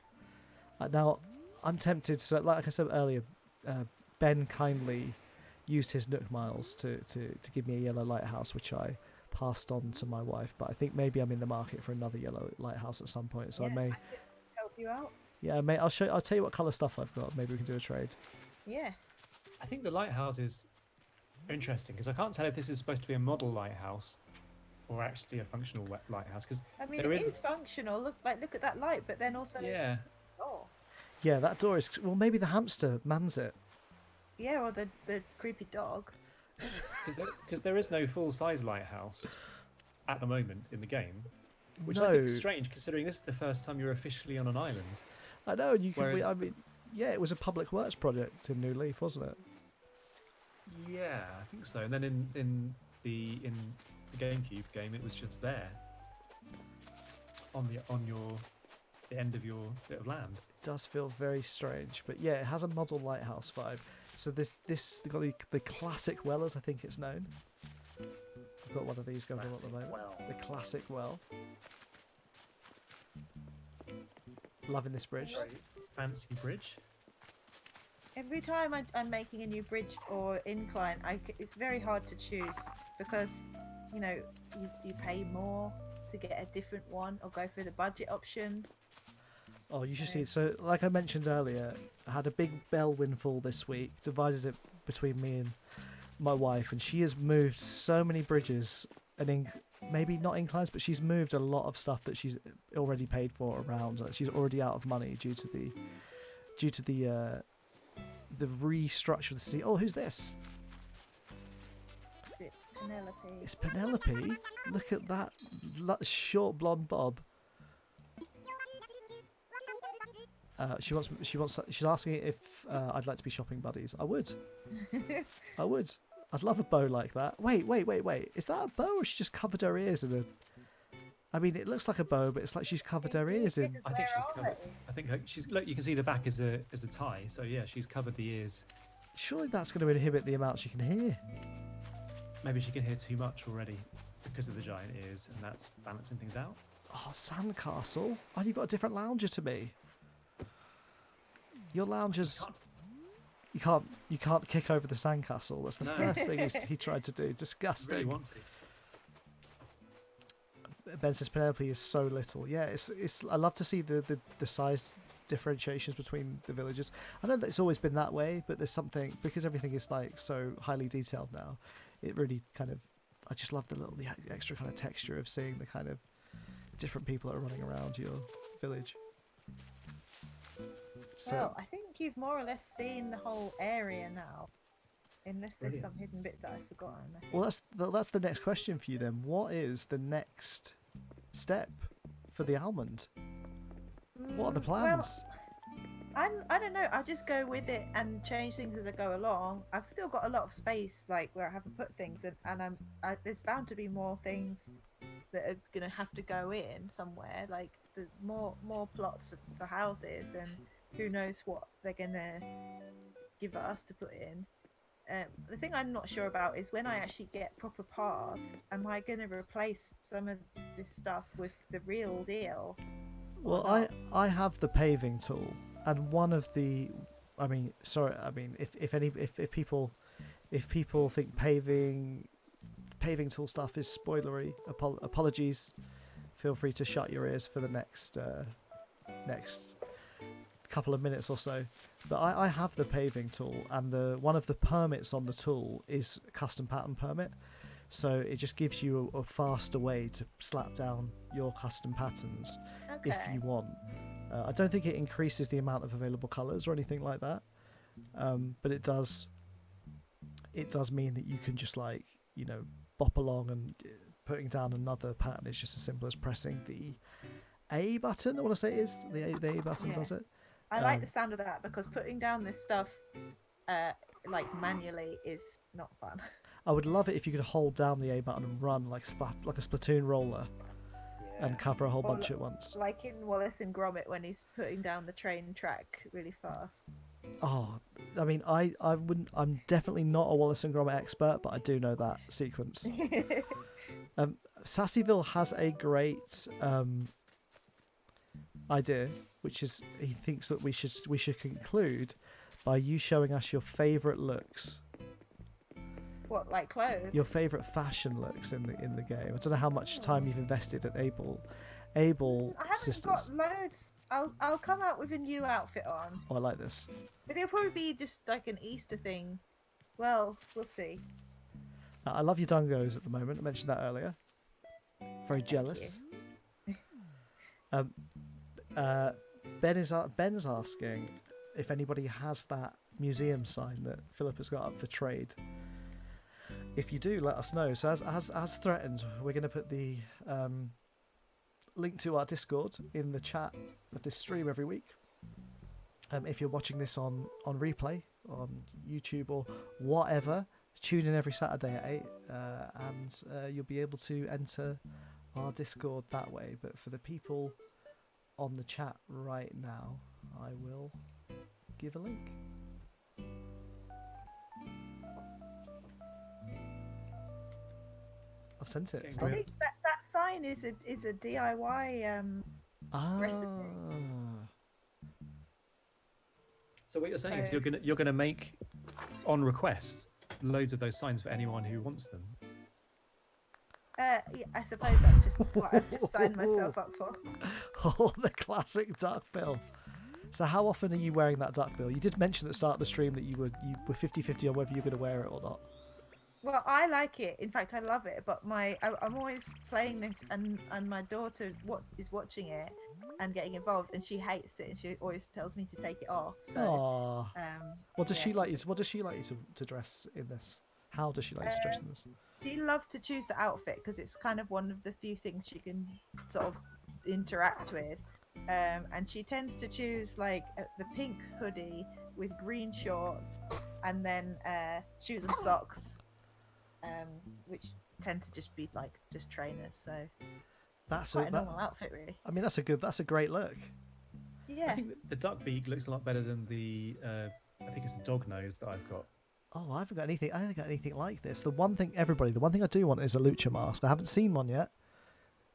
[SPEAKER 1] Now, I'm tempted. So, like I said earlier, Ben kindly used his Nook Miles to give me a yellow lighthouse, which I passed on to my wife. But I think maybe I'm in the market for another yellow lighthouse at some point. So I may,
[SPEAKER 3] could help you out.
[SPEAKER 1] yeah, I'll tell you what colour stuff I've got. Maybe we can do a trade.
[SPEAKER 3] Yeah.
[SPEAKER 2] I think the lighthouses are interesting because I can't tell if this is supposed to be a model lighthouse or actually a functional lighthouse. Because
[SPEAKER 3] I mean,
[SPEAKER 2] there
[SPEAKER 3] it
[SPEAKER 2] is-
[SPEAKER 3] is functional. Look at that light, but then also.
[SPEAKER 2] yeah,
[SPEAKER 3] Oh.
[SPEAKER 1] Yeah, that door is. Well, maybe the hamster mans it.
[SPEAKER 3] Yeah, or the creepy dog.
[SPEAKER 2] because there is no full-size lighthouse at the moment in the game, which
[SPEAKER 1] No.
[SPEAKER 2] I think is strange considering this is the first time you're officially on an island.
[SPEAKER 1] I know. And you can.
[SPEAKER 2] Whereas-
[SPEAKER 1] I mean, yeah, it was a public works project in New Leaf, wasn't it?
[SPEAKER 2] Yeah, I think so. And then in the GameCube game, it was just there on the end of your bit of land.
[SPEAKER 1] It does feel very strange, but yeah, it has a model lighthouse vibe. So this got the classic well, as I think it's known. I've got one of these going on at the moment. The classic well. Loving this bridge.
[SPEAKER 2] Very fancy bridge.
[SPEAKER 3] Every time I'm making a new bridge or incline, it's very hard to choose because, you know, you pay more to get a different one or go for the budget option.
[SPEAKER 1] Oh, you should see it. So, like I mentioned earlier, I had a big bell windfall this week, divided it between me and my wife, and she has moved so many bridges and maybe not inclines, but she's moved a lot of stuff that she's already paid for around. Like, she's already out of money due to the restructure of the city. Oh, who's this?
[SPEAKER 3] It's Penelope.
[SPEAKER 1] It's Penelope. Look at that short blonde bob. She's asking if I'd like to be shopping buddies. I would. I would. I'd love a bow like that. Wait. Is that a bow or she just covered her ears in a... I mean, it looks like a bow, but it's like she's covered her ears in...
[SPEAKER 2] I think she's covered. I think she's. Look, you can see the back as a tie. So yeah, she's covered the ears.
[SPEAKER 1] Surely that's going to inhibit the amount she can hear.
[SPEAKER 2] Maybe she can hear too much already because of the giant ears, and that's balancing things out.
[SPEAKER 1] Oh, sandcastle. Oh, you've got a different lounger to me. Your lounger's... You can't kick over the sandcastle. That's the
[SPEAKER 2] No.
[SPEAKER 1] first thing he tried to do.
[SPEAKER 2] Really
[SPEAKER 1] Disgusting.
[SPEAKER 2] want to.
[SPEAKER 1] Ben says Penelope is so little. Yeah, it's. I love to see the size differentiations between the villages. I know that it's always been that way, but there's something, because everything is like so highly detailed now. It really kind of... I just love the extra kind of texture of seeing the kind of different people that are running around your village. So,
[SPEAKER 3] Well, I think you've more or less seen the whole area now. Unless there's
[SPEAKER 2] Brilliant.
[SPEAKER 3] some hidden bit that I've forgotten.
[SPEAKER 1] well, that's the next question for you then. What is the next step for the Almond? What are the plans?
[SPEAKER 3] Well, I don't know. I just go with it and change things as I go along. I've still got a lot of space, like where I haven't put things, and there's bound to be more things that are gonna have to go in somewhere, like the more plots for houses and who knows what they're gonna give us to put in. The thing I'm not sure about is when I actually get proper paths, am I going to replace some of this stuff with the real deal?
[SPEAKER 1] Well, I have the paving tool, and one of the, I mean, sorry, I mean, if people think paving tool stuff is spoilery, apologies. Feel free to shut your ears for the next couple of minutes or so. But I have the paving tool, and one of the permits on the tool is custom pattern permit. So it just gives you a faster way to slap down your custom patterns if you want. I don't think it increases the amount of available colours or anything like that, but it does mean that you can just bop along, and putting down another pattern is just as simple as pressing the A button. I want to say it is the A button does it.
[SPEAKER 3] I like the sound of that, because putting down this stuff manually is not fun.
[SPEAKER 1] I would love it if you could hold down the A button and run like a Splatoon roller, and cover a whole bunch at once.
[SPEAKER 3] Like in Wallace and Gromit when he's putting down the train track really fast.
[SPEAKER 1] Oh, I mean, I wouldn't. I'm definitely not a Wallace and Gromit expert, but I do know that sequence. Sassyville has a great idea, which is he thinks that we should conclude by you showing us your favourite looks.
[SPEAKER 3] What, like clothes?
[SPEAKER 1] Your favourite fashion looks in the game. I don't know how much time you've invested at Able
[SPEAKER 3] I haven't
[SPEAKER 1] Sisters.
[SPEAKER 3] got loads. I'll come out with a new outfit on.
[SPEAKER 1] Oh, I like this.
[SPEAKER 3] But it'll probably be just like an Easter thing. Well, we'll see.
[SPEAKER 1] I love your dungos at the moment. I mentioned that earlier. Very jealous. Ben's asking if anybody has that museum sign that Philippa's got up for trade. If you do, let us know. So as threatened, we're going to put the link to our Discord in the chat of this stream every week. If you're watching this on replay on YouTube or whatever, tune in every Saturday at 8 and you'll be able to enter our Discord that way. But for the people on the chat right now, I will give a link. I've sent it.
[SPEAKER 3] I think that sign is a DIY recipe.
[SPEAKER 2] So what you're saying is you're gonna make on request loads of those signs for anyone who wants them.
[SPEAKER 3] Yeah, I suppose that's just what I've just signed myself up for.
[SPEAKER 1] Oh, the classic duck bill. So how often are you wearing that duck bill? You did mention at the start of the stream that you were 50-50 on whether you're going to wear it or not.
[SPEAKER 3] Well, I like it. In fact, I love it. But I'm always playing this, and my daughter is watching it and getting involved, and she hates it, and she always tells me to take it off. So,
[SPEAKER 1] what does she like you to dress in this? How does she like you to dress in this?
[SPEAKER 3] She loves to choose the outfit because it's kind of one of the few things she can sort of interact with. And she tends to choose like the pink hoodie with green shorts, and then shoes and socks, which tend to just be like just trainers. So
[SPEAKER 1] that's
[SPEAKER 3] quite a normal outfit, really.
[SPEAKER 1] I mean, that's a great look.
[SPEAKER 3] Yeah.
[SPEAKER 2] I think the duck beak looks a lot better than the I think it's the dog nose that I've got.
[SPEAKER 1] Oh, I haven't got anything like this. The one thing I do want is a lucha mask. I haven't seen one yet,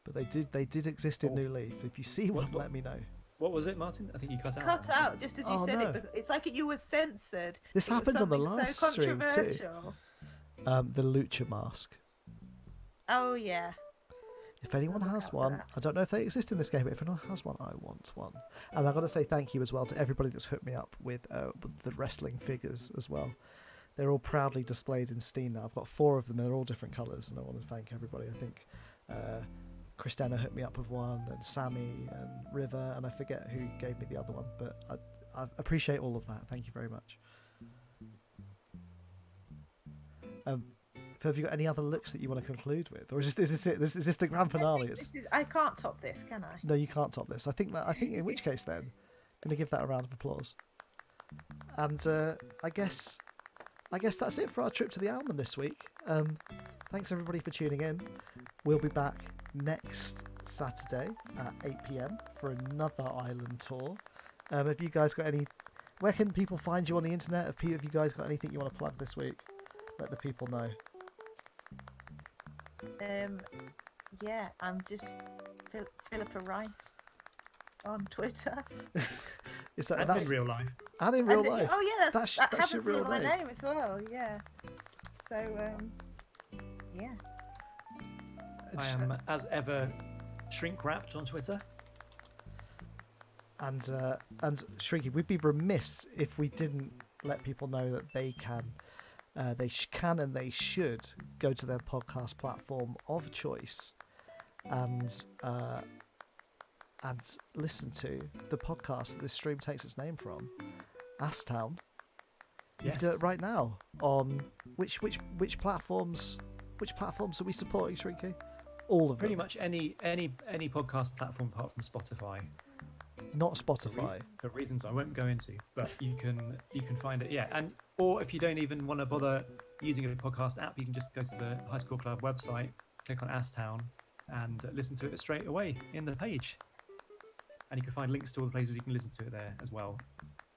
[SPEAKER 1] but they did exist in New Leaf. If you see one, let me know.
[SPEAKER 2] What was it, Martin? I think you cut out.
[SPEAKER 3] Cut out just as you said
[SPEAKER 1] no.
[SPEAKER 3] it. But it's like you were censored.
[SPEAKER 1] This happened on the last
[SPEAKER 3] so
[SPEAKER 1] stream too.
[SPEAKER 3] controversial.
[SPEAKER 1] The lucha mask.
[SPEAKER 3] Oh yeah.
[SPEAKER 1] If anyone has one, I don't know if they exist in this game, but if anyone has one, I want one. And I've got to say thank you as well to everybody that's hooked me up with the wrestling figures as well. They're all proudly displayed in Steam now. I've got 4 of them. They're all different colours, and I want to thank everybody. I think Christina hooked me up with one, and Sammy, and River, and I forget who gave me the other one, but I appreciate all of that. Thank you very much. Have you got any other looks that you want to conclude with, or is this it? Is this the grand finale?
[SPEAKER 3] I can't top this, can I?
[SPEAKER 1] No, you can't top this. I think in which case then, I'm going to give that a round of applause. And I guess that's it for our trip to the Almond this week. Thanks everybody for tuning in. We'll be back next Saturday at 8 PM for another island tour. Have you guys got any? Where can people find you on the internet? Have you guys got anything you want to plug this week? Let the people know.
[SPEAKER 3] Yeah, I'm just Philippa Rice on Twitter.
[SPEAKER 1] Is that
[SPEAKER 2] And in real life.
[SPEAKER 1] And in real
[SPEAKER 3] And,
[SPEAKER 1] life?
[SPEAKER 3] Oh yeah, that
[SPEAKER 1] that's your
[SPEAKER 3] happens to be
[SPEAKER 1] real
[SPEAKER 3] my
[SPEAKER 1] name.
[SPEAKER 3] name as well. Yeah. So yeah.
[SPEAKER 2] I am, as ever, shrink wrapped on Twitter.
[SPEAKER 1] And Shrinky, we'd be remiss if we didn't let people know that they can and they should go to their podcast platform of choice and listen to the podcast that this stream takes its name from, Asstown. You
[SPEAKER 2] Yes.
[SPEAKER 1] can do it right now on which platforms? Which platforms are we supporting, Shrinky? All of
[SPEAKER 2] Pretty
[SPEAKER 1] them.
[SPEAKER 2] much any podcast platform apart from Spotify.
[SPEAKER 1] Not Spotify.
[SPEAKER 2] For reasons I won't go into, but you can find it. Yeah, and or if you don't even want to bother using a podcast app, you can just go to the High School Club website, click on Asstown, and listen to it straight away in the page. And you can find links to all the places you can listen to it there as well.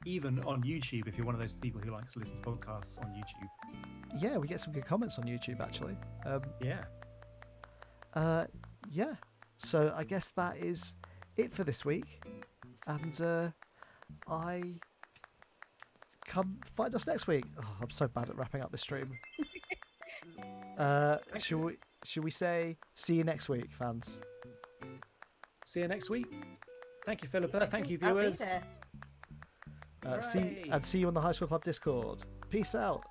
[SPEAKER 2] Even on YouTube, if you're one of those people who likes to listen to podcasts on YouTube.
[SPEAKER 1] Yeah, we get some good comments on YouTube actually.
[SPEAKER 2] Yeah.
[SPEAKER 1] Yeah. So I guess that is it for this week. And I come find us next week. Oh, I'm so bad at wrapping up this stream. Should we say see you next week, fans?
[SPEAKER 2] See you next week. Thank you, Philippa. Thank you,
[SPEAKER 3] I'll be
[SPEAKER 2] viewers.
[SPEAKER 3] there.
[SPEAKER 1] See you on the High School Club Discord. Peace out.